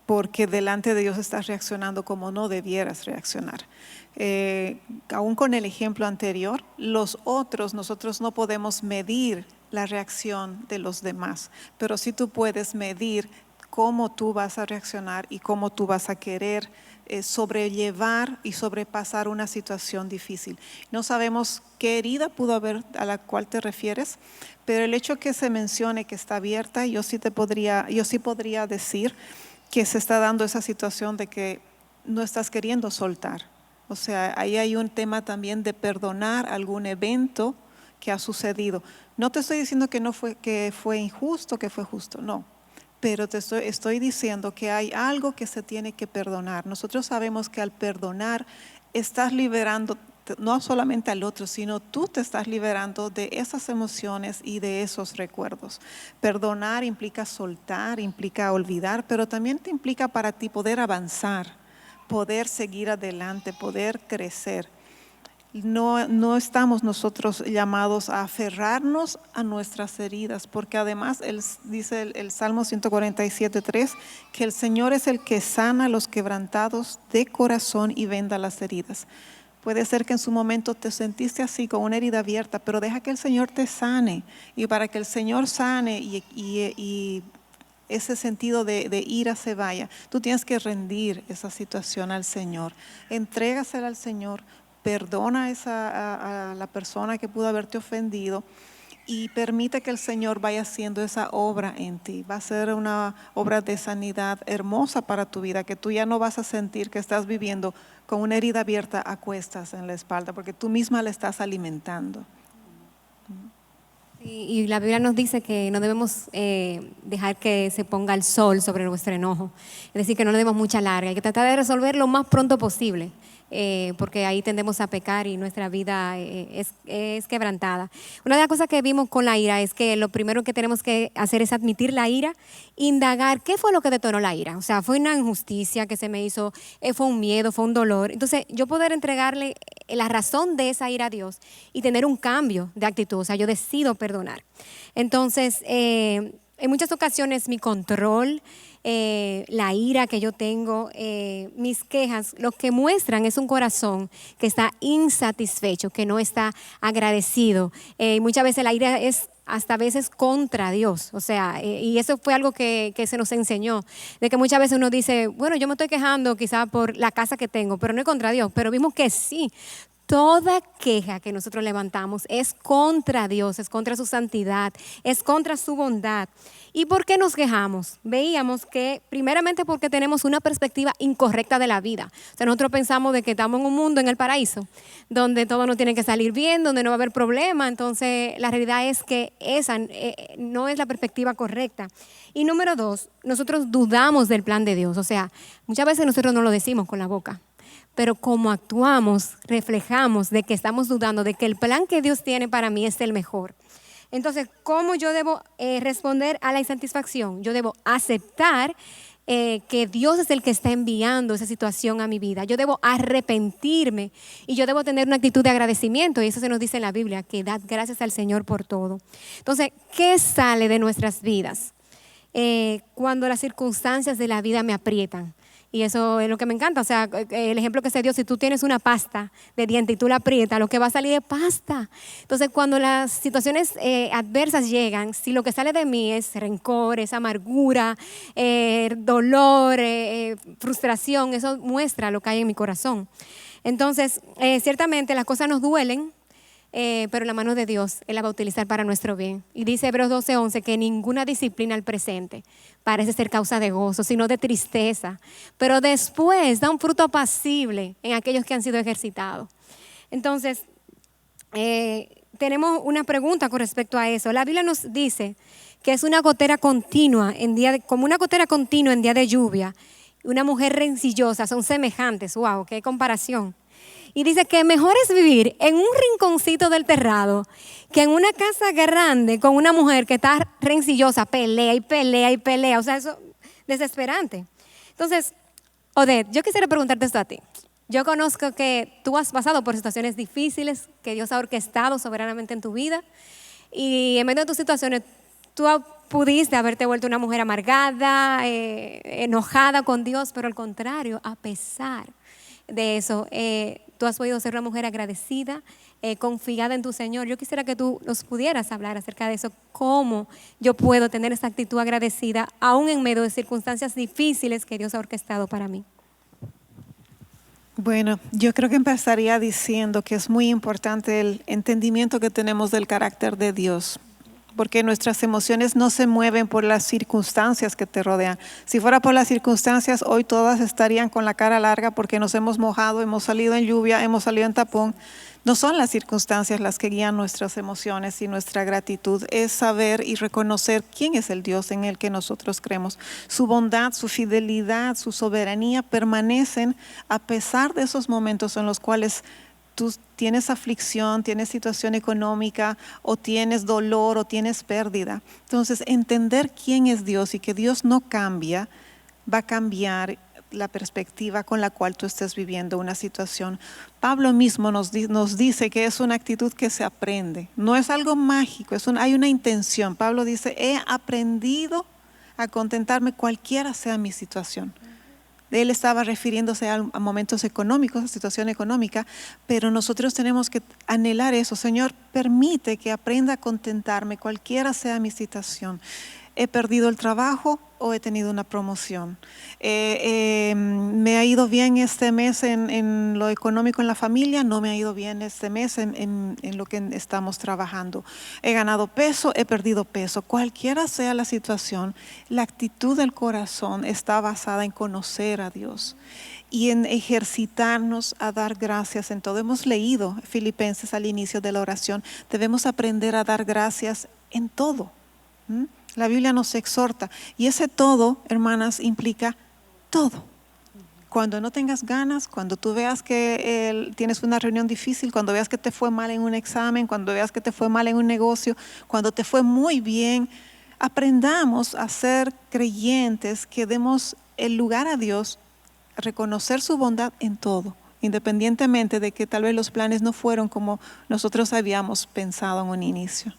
[SPEAKER 4] Porque delante de Dios estás reaccionando como no debieras reaccionar. Aún con el ejemplo anterior, nosotros no podemos medir la reacción de los demás, pero sí tú puedes medir cómo tú vas a reaccionar y cómo tú vas a querer sobrellevar y sobrepasar una situación difícil. No sabemos qué herida pudo haber a la cual te refieres, pero el hecho que se mencione que está abierta, yo sí podría decir que se está dando esa situación de que no estás queriendo soltar. O sea, ahí hay un tema también de perdonar algún evento que ha sucedido. No te estoy diciendo que fue injusto, que fue justo, no. Pero te estoy diciendo que hay algo que se tiene que perdonar. Nosotros sabemos que al perdonar estás liberando no solamente al otro, sino tú te estás liberando de esas emociones y de esos recuerdos. Perdonar implica soltar, implica olvidar, pero también te implica para ti poder avanzar, poder seguir adelante, poder crecer. No estamos nosotros llamados a aferrarnos a nuestras heridas, porque además dice el Salmo 147:3 que el Señor es el que sana a los quebrantados de corazón y venda las heridas. Puede ser que en su momento te sentiste así, con una herida abierta, pero deja que el Señor te sane. Y para que el Señor sane y ese sentido de ira se vaya, tú tienes que rendir esa situación al Señor. Entrégasela al Señor, perdona a la persona que pudo haberte ofendido y permite que el Señor vaya haciendo esa obra en ti. Va a ser una obra de sanidad hermosa para tu vida, que tú ya no vas a sentir que estás viviendo con una herida abierta a cuestas en la espalda, porque tú misma la estás alimentando.
[SPEAKER 1] Y la Biblia nos dice que no debemos dejar que se ponga el sol sobre nuestro enojo. Es decir, que no le demos mucha larga. Hay que tratar de resolver lo más pronto posible, porque ahí tendemos a pecar y nuestra vida es quebrantada. Una de las cosas que vimos con la ira es que lo primero que tenemos que hacer es admitir la ira, indagar qué fue lo que detonó la ira. O sea, fue una injusticia que se me hizo, fue un miedo, fue un dolor. Entonces, yo poder entregarle la razón de esa ira a Dios y tener un cambio de actitud. O sea, yo decido perdonar. Entonces, en muchas ocasiones mi control, la ira que yo tengo, mis quejas, lo que muestran es un corazón que está insatisfecho, que no está agradecido. Muchas veces la ira es hasta a veces contra Dios, o sea, y eso fue algo que se nos enseñó, de que muchas veces uno dice, bueno, yo me estoy quejando quizá por la casa que tengo, pero no es contra Dios, pero vimos que sí. toda queja que nosotros levantamos es contra Dios, es contra su santidad, es contra su bondad. ¿Y por qué nos quejamos? Veíamos que primeramente porque tenemos una perspectiva incorrecta de la vida. O sea, nosotros pensamos de que estamos en un mundo, en el paraíso, donde todo no tiene que salir bien, donde no va a haber problema. Entonces, la realidad es que esa no es la perspectiva correcta. Y número 2, nosotros dudamos del plan de Dios. O sea, muchas veces nosotros no lo decimos con la boca, pero como actuamos, reflejamos de que estamos dudando de que el plan que Dios tiene para mí es el mejor. Entonces, ¿cómo yo debo responder a la insatisfacción? Yo debo aceptar que Dios es el que está enviando esa situación a mi vida. Yo debo arrepentirme y yo debo tener una actitud de agradecimiento. Y eso se nos dice en la Biblia, que dad gracias al Señor por todo. Entonces, ¿qué sale de nuestras vidas cuando las circunstancias de la vida me aprietan? Y eso es lo que me encanta. O sea, el ejemplo que se dio, si tú tienes una pasta de diente y tú la aprietas, lo que va a salir es pasta. Entonces, cuando las situaciones adversas llegan, si lo que sale de mí es rencor, es amargura, dolor, frustración, eso muestra lo que hay en mi corazón. Entonces, ciertamente las cosas nos duelen, pero la mano de Dios Él la va a utilizar para nuestro bien. Y dice Hebreos 12:11 que ninguna disciplina al presente parece ser causa de gozo, sino de tristeza, pero después da un fruto apacible en aquellos que han sido ejercitados. Entonces, tenemos una pregunta con respecto a eso. La Biblia nos dice que es una gotera continua como una gotera continua en día de lluvia. Una mujer rencillosa son semejantes. ¡Wow! ¡Qué comparación! Y dice que mejor es vivir en un rinconcito del terrado que en una casa grande con una mujer que está rencillosa, pelea y pelea y pelea. O sea, eso es desesperante. Entonces, Odette, yo quisiera preguntarte esto a ti. Yo conozco que tú has pasado por situaciones difíciles que Dios ha orquestado soberanamente en tu vida. Y en medio de tus situaciones, tú pudiste haberte vuelto una mujer amargada, enojada con Dios, pero al contrario, a pesar de eso, tú has podido ser una mujer agradecida, confiada en tu Señor. Yo quisiera que tú nos pudieras hablar acerca de eso, cómo yo puedo tener esa actitud agradecida aún en medio de circunstancias difíciles que Dios ha orquestado para mí.
[SPEAKER 4] Bueno, yo creo que empezaría diciendo que es muy importante el entendimiento que tenemos del carácter de Dios, porque nuestras emociones no se mueven por las circunstancias que te rodean. Si fuera por las circunstancias, hoy todas estarían con la cara larga porque nos hemos mojado, hemos salido en lluvia, hemos salido en tapón. No son las circunstancias las que guían nuestras emociones y nuestra gratitud. Es saber y reconocer quién es el Dios en el que nosotros creemos. Su bondad, su fidelidad, su soberanía permanecen a pesar de esos momentos en los cuales tú tienes aflicción, tienes situación económica o tienes dolor o tienes pérdida. Entonces, entender quién es Dios y que Dios no cambia, va a cambiar la perspectiva con la cual tú estés viviendo una situación. Pablo mismo nos dice que es una actitud que se aprende. No es algo mágico, hay una intención. Pablo dice, he aprendido a contentarme cualquiera sea mi situación. Él estaba refiriéndose a momentos económicos, a situación económica, pero nosotros tenemos que anhelar eso. Señor, permite que aprenda a contentarme, cualquiera sea mi situación. He perdido el trabajo o he tenido una promoción. Me ha ido bien este mes en lo económico en la familia, no me ha ido bien este mes en lo que estamos trabajando. He ganado peso, he perdido peso. Cualquiera sea la situación, la actitud del corazón está basada en conocer a Dios y en ejercitarnos a dar gracias en todo. Hemos leído Filipenses al inicio de la oración. Debemos aprender a dar gracias en todo. La Biblia nos exhorta y ese todo, hermanas, implica todo. Cuando no tengas ganas, cuando tú veas que tienes una reunión difícil, cuando veas que te fue mal en un examen, cuando veas que te fue mal en un negocio, cuando te fue muy bien, aprendamos a ser creyentes, que demos el lugar a Dios, reconocer su bondad en todo, independientemente de que tal vez los planes no fueron como nosotros habíamos pensado en un inicio.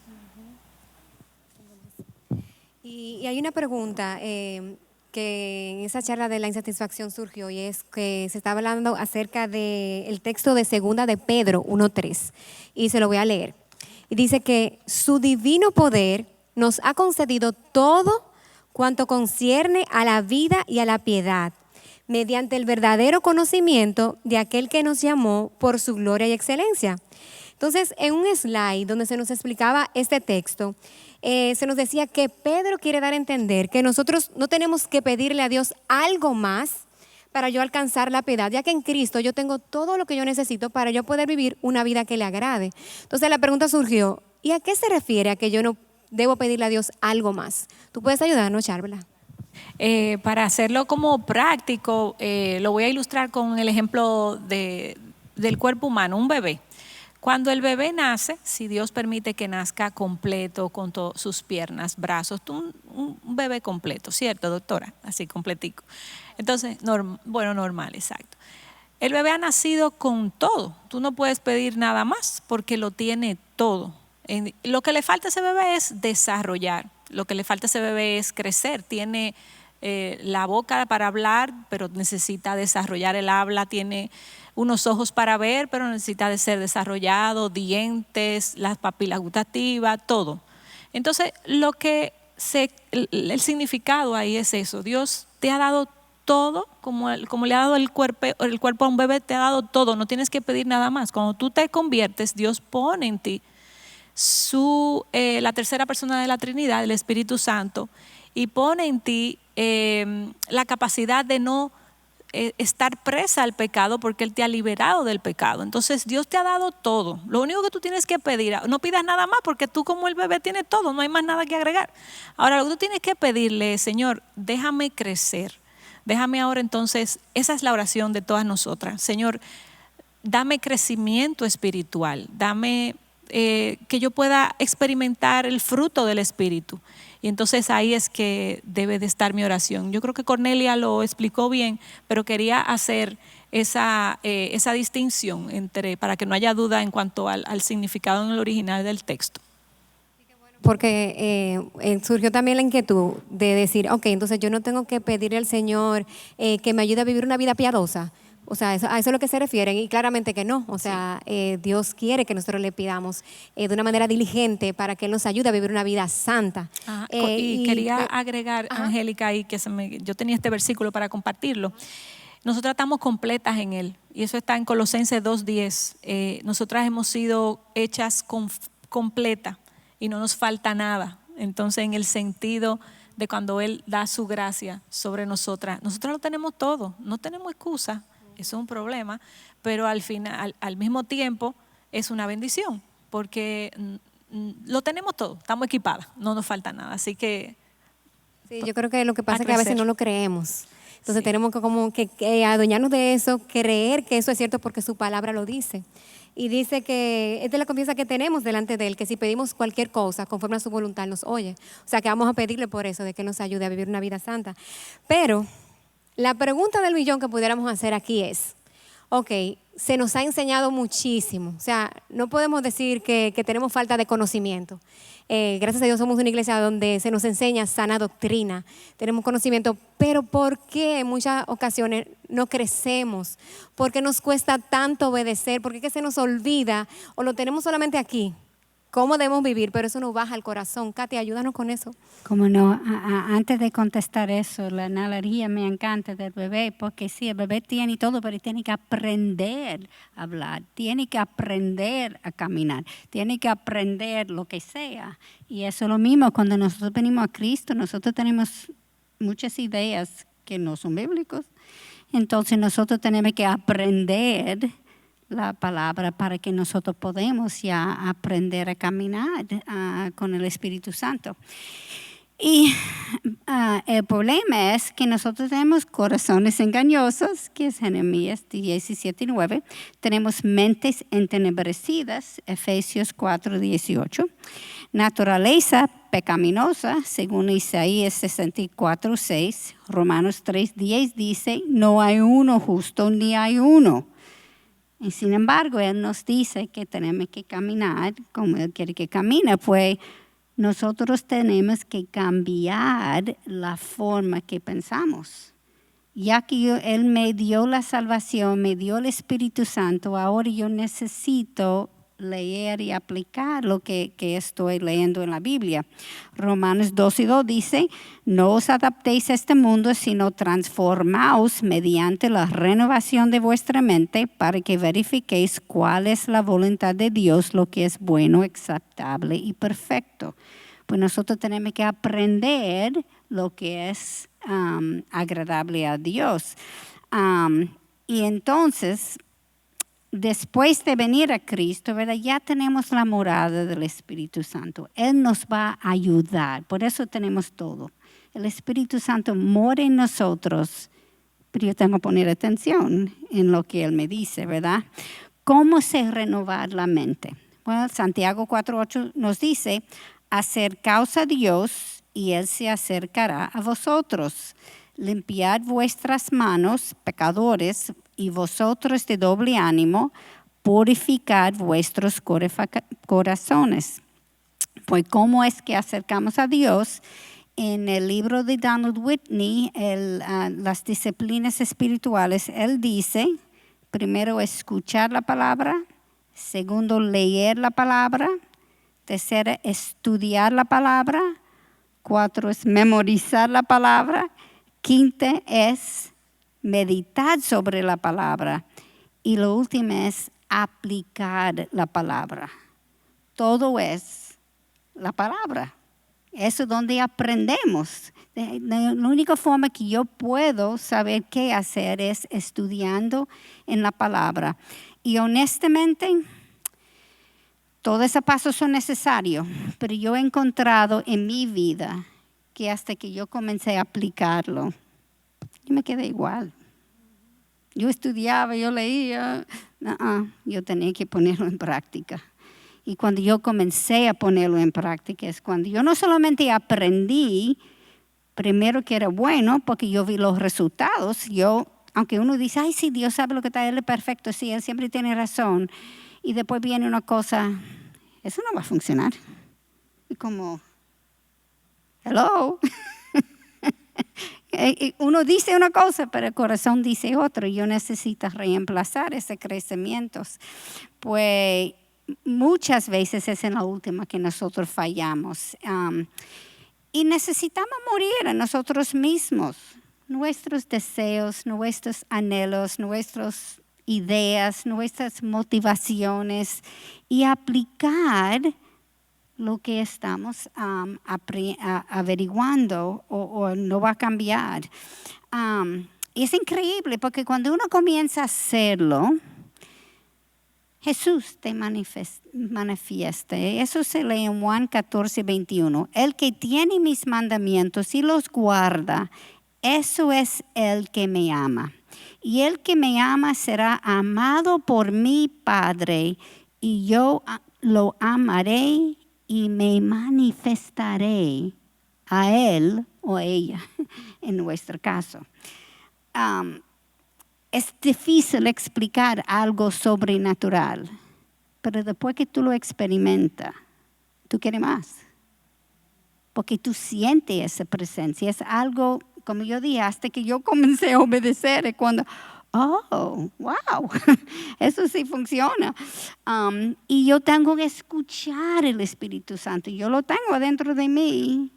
[SPEAKER 1] Y hay una pregunta que en esa charla de la insatisfacción surgió, y es que se está hablando acerca del texto de 2 de Pedro 1:3, y se lo voy a leer. Y dice que su divino poder nos ha concedido todo cuanto concierne a la vida y a la piedad, mediante el verdadero conocimiento de aquel que nos llamó por su gloria y excelencia. Entonces, en un slide donde se nos explicaba este texto, se nos decía que Pedro quiere dar a entender que nosotros no tenemos que pedirle a Dios algo más para yo alcanzar la piedad, ya que en Cristo yo tengo todo lo que yo necesito para yo poder vivir una vida que le agrade. Entonces la pregunta surgió, ¿y a qué se refiere a que yo no debo pedirle a Dios algo más? ¿Tú puedes ayudarnos, Charla?
[SPEAKER 2] Para hacerlo como práctico, lo voy a ilustrar con el ejemplo del cuerpo humano, un bebé. Cuando el bebé nace, si Dios permite que nazca completo, con sus piernas, brazos, un bebé completo, ¿cierto, doctora? Así, completico. Entonces, normal, exacto. El bebé ha nacido con todo. Tú no puedes pedir nada más porque lo tiene todo. Lo que le falta a ese bebé es desarrollar. Lo que le falta a ese bebé es crecer. Tiene la boca para hablar, pero necesita desarrollar el habla. Tiene unos ojos para ver, pero necesita de ser desarrollado, dientes, las papilas gustativas, todo. Entonces, el significado ahí es eso. Dios te ha dado todo, como le ha dado el cuerpo a un bebé, te ha dado todo, no tienes que pedir nada más. Cuando tú te conviertes, Dios pone en ti la tercera persona de la Trinidad, el Espíritu Santo, y pone en ti la capacidad de no estar presa al pecado porque Él te ha liberado del pecado. Entonces Dios te ha dado todo. Lo único que tú tienes que pedir, no pidas nada más porque tú como el bebé tienes todo, no hay más nada que agregar. Ahora lo que tú tienes que pedirle, Señor, déjame crecer. Déjame ahora entonces, esa es la oración de todas nosotras. Señor, dame crecimiento espiritual, dame que yo pueda experimentar el fruto del Espíritu. Y entonces ahí es que debe de estar mi oración. Yo creo que Cornelia lo explicó bien, pero quería hacer esa distinción para que no haya duda en cuanto al significado en el original del texto.
[SPEAKER 1] Porque surgió también la inquietud de decir, ok, entonces yo no tengo que pedirle al Señor que me ayude a vivir una vida piadosa. O sea, a eso es lo que se refieren y claramente que no. O sea, Dios quiere que nosotros le pidamos de una manera diligente para que Él nos ayude a vivir una vida santa.
[SPEAKER 2] Y quería agregar, Angélica, ahí que yo tenía este versículo para compartirlo. Nosotras estamos completas en Él y eso está en Colosenses 2:10. Nosotras hemos sido hechas completas y no nos falta nada. Entonces, en el sentido de cuando Él da su gracia sobre nosotras lo tenemos todo, no tenemos excusa. Eso es un problema, pero al mismo tiempo es una bendición, porque lo tenemos todo, estamos equipadas, no nos falta nada. Así que
[SPEAKER 1] sí, yo creo que lo que pasa es que a veces no lo creemos. Entonces tenemos que como que adueñarnos de eso, creer que eso es cierto porque su palabra lo dice. Y dice que es de la confianza que tenemos delante de Él, que si pedimos cualquier cosa conforme a su voluntad nos oye. O sea que vamos a pedirle por eso, de que nos ayude a vivir una vida santa. Pero la pregunta del millón que pudiéramos hacer aquí es, ok, se nos ha enseñado muchísimo, o sea, no podemos decir que tenemos falta de conocimiento. Gracias a Dios somos una iglesia donde se nos enseña sana doctrina, tenemos conocimiento, pero ¿por qué en muchas ocasiones no crecemos? ¿Por qué nos cuesta tanto obedecer? ¿Por qué que se nos olvida o lo tenemos solamente aquí? ¿Cómo debemos vivir? Pero eso nos baja al corazón. Katy, ayúdanos con eso.
[SPEAKER 3] Como no, antes de contestar eso, la analogía me encanta del bebé, porque sí, el bebé tiene todo, pero tiene que aprender a hablar, tiene que aprender a caminar, tiene que aprender lo que sea. Y eso es lo mismo, cuando nosotros venimos a Cristo, nosotros tenemos muchas ideas que no son bíblicas. Entonces nosotros tenemos que aprender la palabra para que nosotros podamos ya aprender a caminar con el Espíritu Santo. Y el problema es que nosotros tenemos corazones engañosos, que es Jeremías 17:9. Tenemos mentes entenebrecidas, Efesios 4:18. Naturaleza pecaminosa, según Isaías 64:6. Romanos 3:10 dice, no hay uno justo ni hay uno. Y sin embargo, Él nos dice que tenemos que caminar como Él quiere que camine. Pues nosotros tenemos que cambiar la forma que pensamos. Ya que Él me dio la salvación, me dio el Espíritu Santo, ahora yo necesito leer y aplicar lo que estoy leyendo en la Biblia. Romanos 12:2 dice, no os adaptéis a este mundo, sino transformaos mediante la renovación de vuestra mente para que verifiquéis cuál es la voluntad de Dios, lo que es bueno, aceptable y perfecto. Pues nosotros tenemos que aprender lo que es agradable a Dios. Y entonces, después de venir a Cristo, ¿verdad? Ya tenemos la morada del Espíritu Santo. Él nos va a ayudar. Por eso tenemos todo. El Espíritu Santo mora en nosotros, pero yo tengo que poner atención en lo que Él me dice, ¿verdad? ¿Cómo se renovar la mente? Bueno, Santiago 4:8 nos dice, acercaos a Dios y Él se acercará a vosotros. Limpiad vuestras manos, pecadores, y vosotros de doble ánimo, purificad vuestros corazones. Pues, ¿cómo es que acercamos a Dios? En el libro de Donald Whitney, las disciplinas espirituales, él dice, primero, escuchar la palabra. Segundo, leer la palabra. Tercero, estudiar la palabra. 4 es memorizar la palabra. 5 es meditar sobre la palabra. Y lo último es aplicar la palabra. Todo es la palabra. Eso es donde aprendemos. La única forma que yo puedo saber qué hacer es estudiando en la palabra. Y honestamente, todos esos pasos son necesarios, pero yo he encontrado en mi vida que hasta que yo comencé a aplicarlo, yo me quedé igual. Yo estudiaba, yo leía, yo tenía que ponerlo en práctica. Y cuando yo comencé a ponerlo en práctica es cuando yo no solamente aprendí, primero que era bueno, porque yo vi los resultados. Aunque uno dice, ay, sí, Dios sabe lo que está, Él es perfecto, sí, Él siempre tiene razón. Y después viene una cosa, eso no va a funcionar. Y como, hello. Uno dice una cosa, pero el corazón dice otra. Y yo necesito reemplazar ese crecimiento. Pues muchas veces es en la última que nosotros fallamos. Y necesitamos morir a nosotros mismos. Nuestros deseos, nuestros anhelos, nuestras ideas, nuestras motivaciones. Y aplicar lo que estamos averiguando o no va a cambiar. Y es increíble porque cuando uno comienza a hacerlo, Jesús te manifiesta. Eso se lee en Juan 14:21. El que tiene mis mandamientos y los guarda, eso es el que me ama. Y el que me ama será amado por mi Padre, y yo lo amaré y me manifestaré a él o a ella, en nuestro caso. Es difícil explicar algo sobrenatural, pero después que tú lo experimentas, tú quieres más. Porque tú sientes esa presencia. Es algo, como yo dije, hasta que yo comencé a obedecer, es cuando, oh, wow, eso sí funciona. Y yo tengo que escuchar el Espíritu Santo. Yo lo tengo dentro de mí,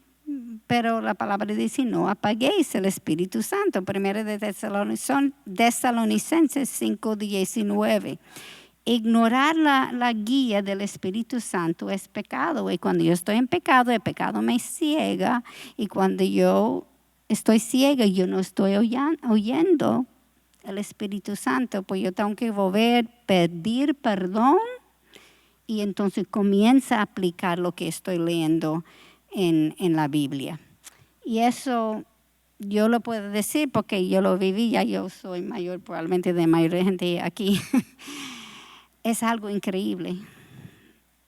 [SPEAKER 3] pero la palabra dice, no apaguéis el Espíritu Santo. Primero de Tesalonicenses 5:19. Ignorar la guía del Espíritu Santo es pecado. Y cuando yo estoy en pecado, el pecado me ciega. Y cuando yo estoy ciega, yo no estoy oyendo el Espíritu Santo, pues yo tengo que volver, pedir perdón y entonces comienza a aplicar lo que estoy leyendo en la Biblia. Y eso yo lo puedo decir porque yo lo viví, ya yo soy mayor, probablemente de mayor gente aquí. Es algo increíble.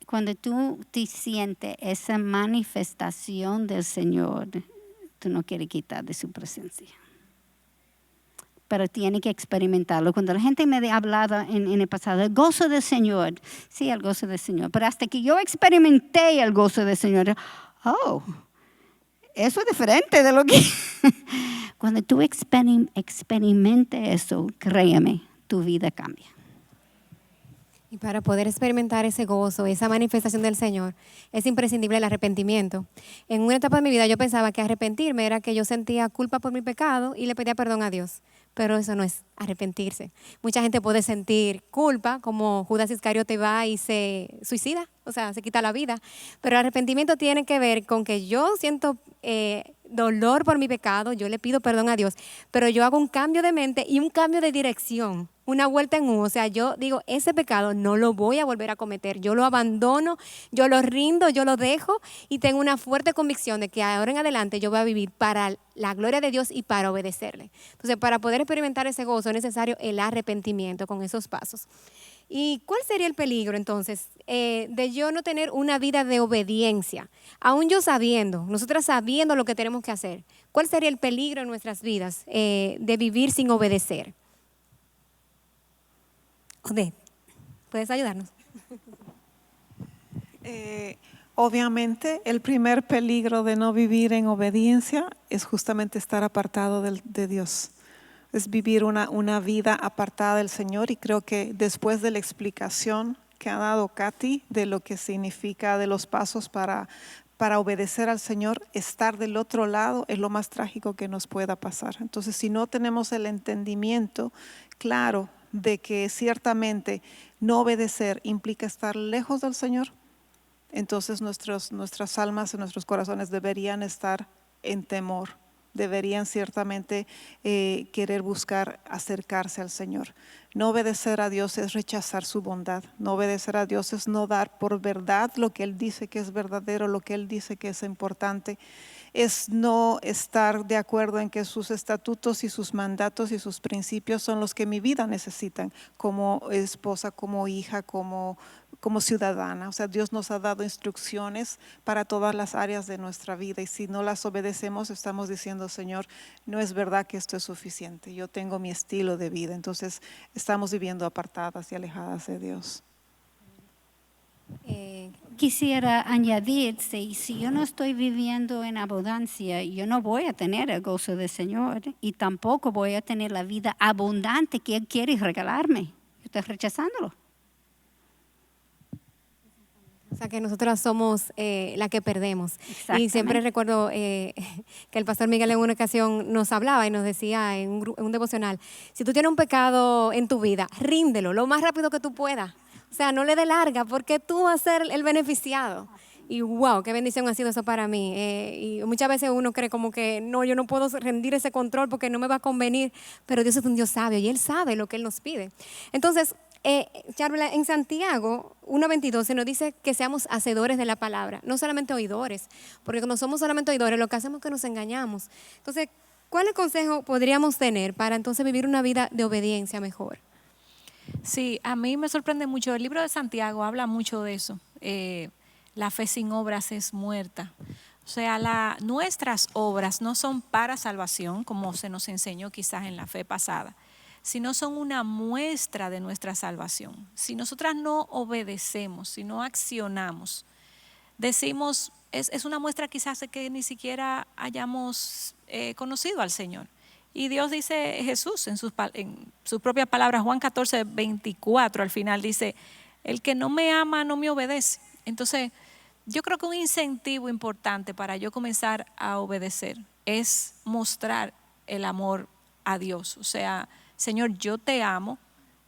[SPEAKER 3] Cuando tú te sientes esa manifestación del Señor, tú no quieres quitar de su presencia. Pero tiene que experimentarlo. Cuando la gente me ha hablado en el pasado, el gozo del Señor, sí, el gozo del Señor, pero hasta que yo experimenté el gozo del Señor, eso es diferente de lo que... Cuando tú experimentes eso, créeme, tu vida cambia.
[SPEAKER 1] Y para poder experimentar ese gozo, esa manifestación del Señor, es imprescindible el arrepentimiento. En una etapa de mi vida yo pensaba que arrepentirme era que yo sentía culpa por mi pecado y le pedía perdón a Dios. Pero eso no es arrepentirse. Mucha gente puede sentir culpa, como Judas Iscariote va y se suicida, o sea, se quita la vida. Pero el arrepentimiento tiene que ver con que yo siento dolor por mi pecado, yo le pido perdón a Dios, pero yo hago un cambio de mente y un cambio de dirección, una vuelta en U. O sea, yo digo, ese pecado no lo voy a volver a cometer, yo lo abandono, yo lo rindo, yo lo dejo y tengo una fuerte convicción de que ahora en adelante yo voy a vivir para la gloria de Dios y para obedecerle. Entonces, para poder experimentar ese gozo es necesario el arrepentimiento con esos pasos. ¿Y cuál sería el peligro entonces de yo no tener una vida de obediencia? Aún yo sabiendo, nosotras sabiendo lo que tenemos que hacer, ¿cuál sería el peligro en nuestras vidas de vivir sin obedecer? Odette, ¿puedes ayudarnos?
[SPEAKER 4] Obviamente, el primer peligro de no vivir en obediencia es justamente estar apartado de Dios. Es vivir una vida apartada del Señor, y creo que después de la explicación que ha dado Katy de lo que significa, de los pasos para obedecer al Señor, estar del otro lado es lo más trágico que nos pueda pasar. Entonces, si no tenemos el entendimiento claro de que ciertamente no obedecer implica estar lejos del Señor, entonces nuestras almas y nuestros corazones deberían estar en temor. Deberían ciertamente querer buscar acercarse al Señor. No obedecer a Dios es rechazar su bondad. No obedecer a Dios es no dar por verdad lo que Él dice que es verdadero, lo que Él dice que es importante. Es no estar de acuerdo en que sus estatutos y sus mandatos y sus principios son los que mi vida necesitan, como esposa, como hija, como ciudadana. O sea, Dios nos ha dado instrucciones para todas las áreas de nuestra vida, y si no las obedecemos estamos diciendo, Señor, no es verdad que esto es suficiente, yo tengo mi estilo de vida. Entonces estamos viviendo apartadas y alejadas de Dios.
[SPEAKER 3] Quisiera añadir, si yo no estoy viviendo en abundancia, yo no voy a tener el gozo del Señor y tampoco voy a tener la vida abundante que Él quiere regalarme. Yo estoy rechazándolo.
[SPEAKER 1] O sea, que nosotras somos la que perdemos. Y siempre recuerdo que el pastor Miguel en una ocasión nos hablaba y nos decía en un devocional, si tú tienes un pecado en tu vida, ríndelo lo más rápido que tú puedas. O sea, no le dé larga, porque tú vas a ser el beneficiado. Y wow, qué bendición ha sido eso para mí. Y muchas veces uno cree como que no, yo no puedo rendir ese control porque no me va a convenir, pero Dios es un Dios sabio y Él sabe lo que Él nos pide. Entonces, Charla, en Santiago 1:22 se nos dice que seamos hacedores de la palabra, no solamente oidores, porque cuando somos solamente oidores lo que hacemos es que nos engañamos. Entonces, ¿cuál consejo podríamos tener para entonces vivir una vida de obediencia mejor?
[SPEAKER 2] Sí, a mí me sorprende mucho. El libro de Santiago habla mucho de eso. La fe sin obras es muerta. O sea, nuestras obras no son para salvación, como se nos enseñó quizás en la fe pasada, sino son una muestra de nuestra salvación. Si nosotras no obedecemos, si no accionamos, decimos, es una muestra quizás de que ni siquiera hayamos conocido al Señor. Y Dios dice, Jesús en sus propias palabras, Juan 14:24 al final dice, el que no me ama no me obedece. Entonces, yo creo que un incentivo importante para yo comenzar a obedecer es mostrar el amor a Dios. O sea, Señor, yo te amo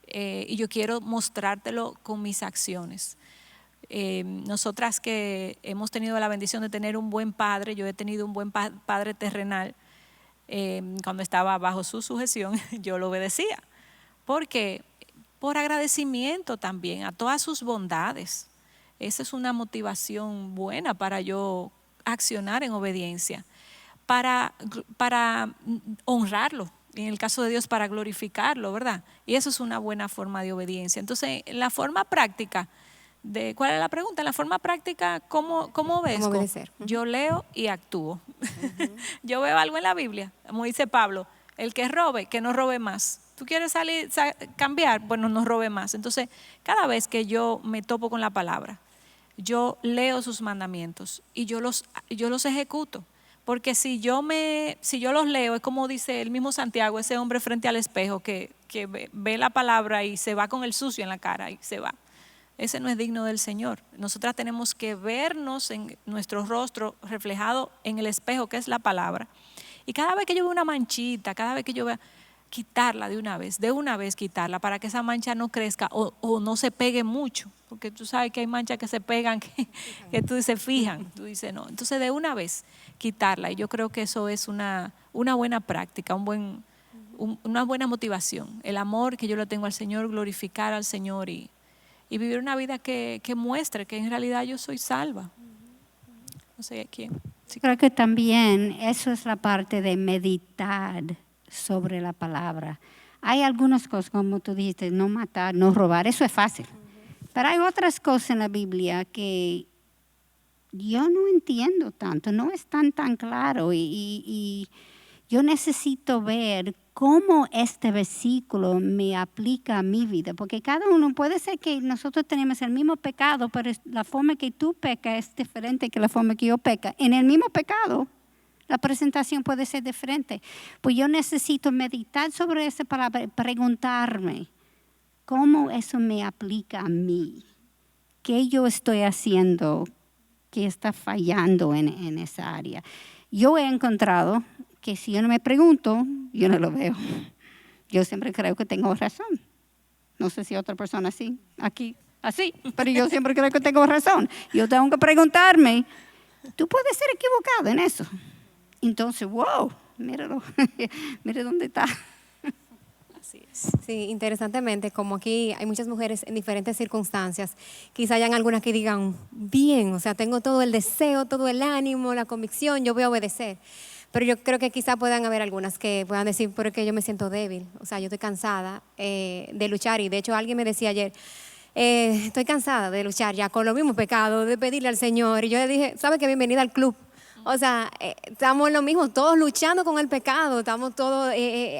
[SPEAKER 2] y yo quiero mostrártelo con mis acciones. Nosotras que hemos tenido la bendición de tener un buen padre, yo he tenido un buen padre terrenal, cuando estaba bajo su sujeción, yo lo obedecía. ¿Por qué? Por agradecimiento también a todas sus bondades. Esa es una motivación buena para yo accionar en obediencia, para honrarlo, en el caso de Dios para glorificarlo, ¿verdad? Y eso es una buena forma de obediencia. Entonces, la forma práctica, ¿cuál es la pregunta? La forma práctica, ¿cómo obedezco?
[SPEAKER 1] ¿Cómo obedecer?
[SPEAKER 2] Yo leo y actúo. Yo veo algo en la Biblia, como dice Pablo, el que robe, que no robe más. ¿Tú quieres cambiar? Bueno, no robe más. Entonces, cada vez que yo me topo con la palabra, yo leo sus mandamientos y yo los ejecuto. Porque si yo los leo, es como dice el mismo Santiago, ese hombre frente al espejo que ve la palabra y se va con el sucio en la cara y se va. ese no es digno del Señor. Nosotras tenemos que vernos en nuestro rostro reflejado en el espejo, que es la palabra. Y cada vez que yo veo una manchita, cada vez que yo vea, quitarla de una vez quitarla, para que esa mancha no crezca o no se pegue mucho. Porque tú sabes que hay manchas que se pegan, que tú se fijan, tú dices no. Entonces de una vez quitarla. Y yo creo que eso es una buena práctica, una buena motivación. El amor que yo le tengo al Señor, glorificar al Señor y vivir una vida que muestre que en realidad yo soy salva. No sé quién. Sí.
[SPEAKER 3] Creo que también eso es la parte de meditar sobre la palabra. Hay algunas cosas, como tú dijiste, no matar, no robar, eso es fácil. Pero hay otras cosas en la Biblia que yo no entiendo tanto, no están tan claro y yo necesito ver cómo este versículo me aplica a mi vida, porque cada uno, puede ser que nosotros tenemos el mismo pecado, pero la forma que tú pecas es diferente que la forma que yo peca. En el mismo pecado, la presentación puede ser diferente. Pues yo necesito meditar sobre esa palabra y preguntarme cómo eso me aplica a mí. ¿Qué yo estoy haciendo que está fallando en esa área? Yo he encontrado que si yo no me pregunto, yo no lo veo. Yo siempre creo que tengo razón. No sé si otra persona aquí, así, pero yo siempre creo que tengo razón. Yo tengo que preguntarme, tú puedes ser equivocado en eso. Entonces, wow, míralo, mire dónde está.
[SPEAKER 2] Así es.
[SPEAKER 1] Sí, interesantemente, como aquí hay muchas mujeres en diferentes circunstancias, quizá hayan algunas que digan, bien, o sea, tengo todo el deseo, todo el ánimo, la convicción, yo voy a obedecer. Pero yo creo que quizá puedan haber algunas que puedan decir, porque yo me siento débil, o sea, yo estoy cansada de luchar. Y de hecho alguien me decía ayer, estoy cansada de luchar ya con los mismos pecados, de pedirle al Señor. Y yo le dije, ¿sabe qué? Bienvenida al club. O sea, estamos en lo mismo, todos luchando con el pecado, estamos todos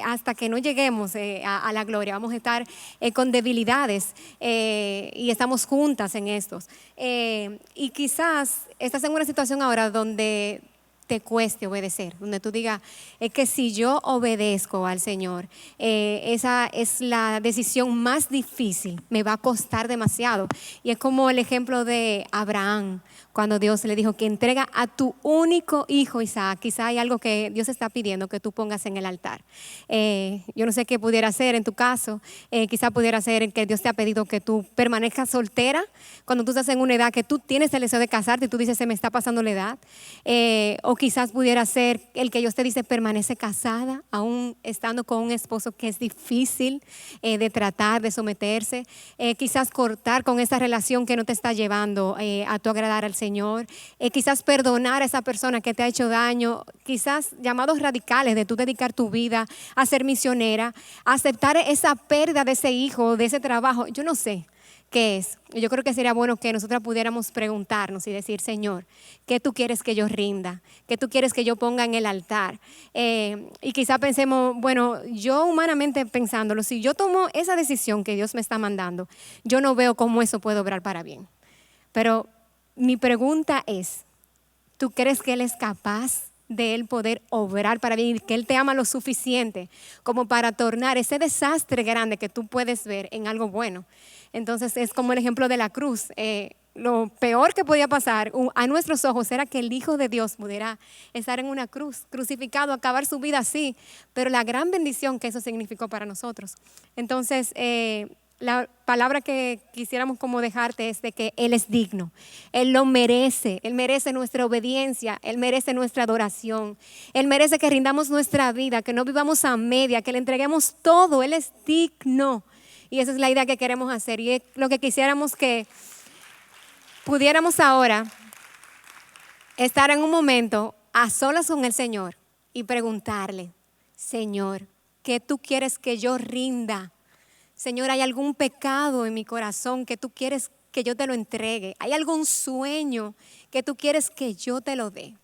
[SPEAKER 1] hasta que no lleguemos a la gloria. Vamos a estar con debilidades y estamos juntas en estos. Y quizás estás en una situación ahora donde te cueste obedecer, donde tú digas, es que si yo obedezco al Señor, esa es la decisión más difícil, me va a costar demasiado. Y es como el ejemplo de Abraham, cuando Dios le dijo que entrega a tu único hijo Isaac. Quizá hay algo que Dios está pidiendo que tú pongas en el altar. Yo no sé qué pudiera ser en tu caso, quizá pudiera ser que Dios te ha pedido que tú permanezcas soltera cuando tú estás en una edad que tú tienes el deseo de casarte y tú dices, se me está pasando la edad. O quizás pudiera ser el que Dios te dice, permanece casada, aún estando con un esposo que es difícil de tratar, de someterse. Quizás cortar con esa relación que no te está llevando a tu agradar al Señor. Quizás perdonar a esa persona que te ha hecho daño. Quizás llamados radicales de tú dedicar tu vida a ser misionera, a aceptar esa pérdida de ese hijo, de ese trabajo. Yo no sé qué es. Yo creo que sería bueno que nosotras pudiéramos preguntarnos y decir, Señor, ¿qué tú quieres que yo rinda? ¿Qué tú quieres que yo ponga en el altar? Y quizá pensemos, bueno, yo humanamente pensándolo, si yo tomo esa decisión que Dios me está mandando, yo no veo cómo eso puede obrar para bien. Pero mi pregunta es, ¿tú crees que Él es capaz de Él poder obrar para bien y que Él te ama lo suficiente como para tornar ese desastre grande que tú puedes ver en algo bueno? Entonces es como el ejemplo de la cruz. Lo peor que podía pasar a nuestros ojos era que el Hijo de Dios pudiera estar en una cruz, crucificado, acabar su vida así, pero la gran bendición que eso significó para nosotros. Entonces, la palabra que quisiéramos como dejarte es de que Él es digno, Él lo merece, Él merece nuestra obediencia, Él merece nuestra adoración, Él merece que rindamos nuestra vida, que no vivamos a media, que le entreguemos todo, Él es digno. Y esa es la idea que queremos hacer y es lo que quisiéramos que pudiéramos ahora estar en un momento a solas con el Señor y preguntarle, Señor, ¿qué tú quieres que yo rinda? Señor, ¿hay algún pecado en mi corazón que tú quieres que yo te lo entregue? ¿Hay algún sueño que tú quieres que yo te lo dé?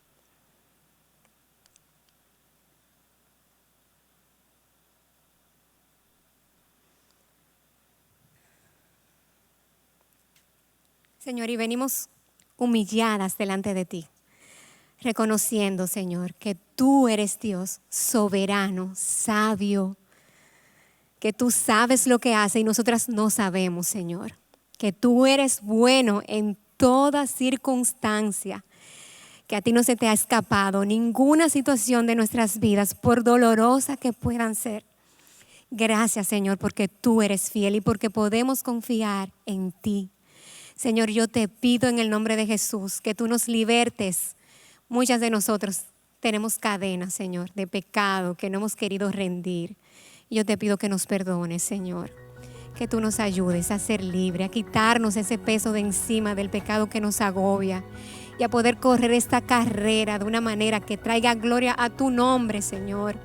[SPEAKER 1] Señor, y venimos humilladas delante de ti, reconociendo, Señor, que tú eres Dios soberano, sabio, que tú sabes lo que hace y nosotras no sabemos, Señor. que tú eres bueno en toda circunstancia, que a ti no se te ha escapado ninguna situación de nuestras vidas, por dolorosa que puedan ser. Gracias, Señor, porque tú eres fiel y porque podemos confiar en ti. Señor, yo te pido en el nombre de Jesús que tú nos libertes. Muchas de nosotros tenemos cadenas, Señor, de pecado que no hemos querido rendir. Yo te pido que nos perdones, Señor, que tú nos ayudes a ser libres, a quitarnos ese peso de encima del pecado que nos agobia y a poder correr esta carrera de una manera que traiga gloria a tu nombre, Señor,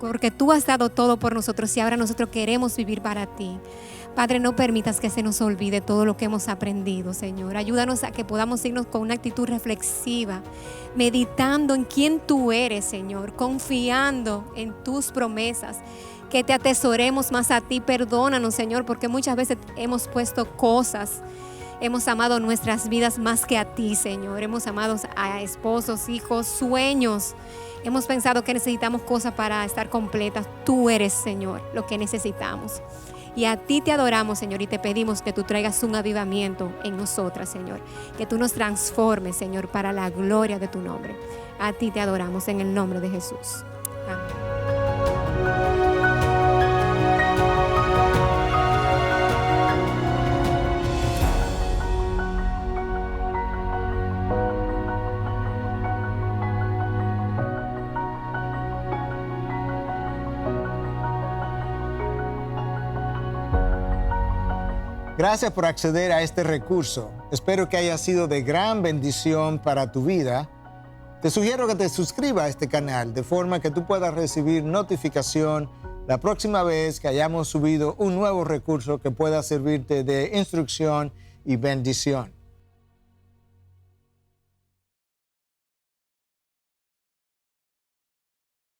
[SPEAKER 1] porque tú has dado todo por nosotros y ahora nosotros queremos vivir para ti. Padre, no permitas que se nos olvide todo lo que hemos aprendido, Señor. Ayúdanos a que podamos irnos con una actitud reflexiva, meditando en quién tú eres, Señor, confiando en tus promesas, que te atesoremos más a ti. Perdónanos, Señor, porque muchas veces hemos puesto cosas, hemos amado nuestras vidas más que a ti, Señor. Hemos amado a esposos, hijos, sueños. Hemos pensado que necesitamos cosas para estar completas. Tú eres, Señor, lo que necesitamos. Y a ti te adoramos, Señor, y te pedimos que tú traigas un avivamiento en nosotras, Señor. Que tú nos transformes, Señor, para la gloria de tu nombre. A ti te adoramos en el nombre de Jesús. Amén.
[SPEAKER 5] Gracias por acceder a este recurso. Espero que haya sido de gran bendición para tu vida. Te sugiero que te suscribas a este canal de forma que tú puedas recibir notificación la próxima vez que hayamos subido un nuevo recurso que pueda servirte de instrucción y bendición.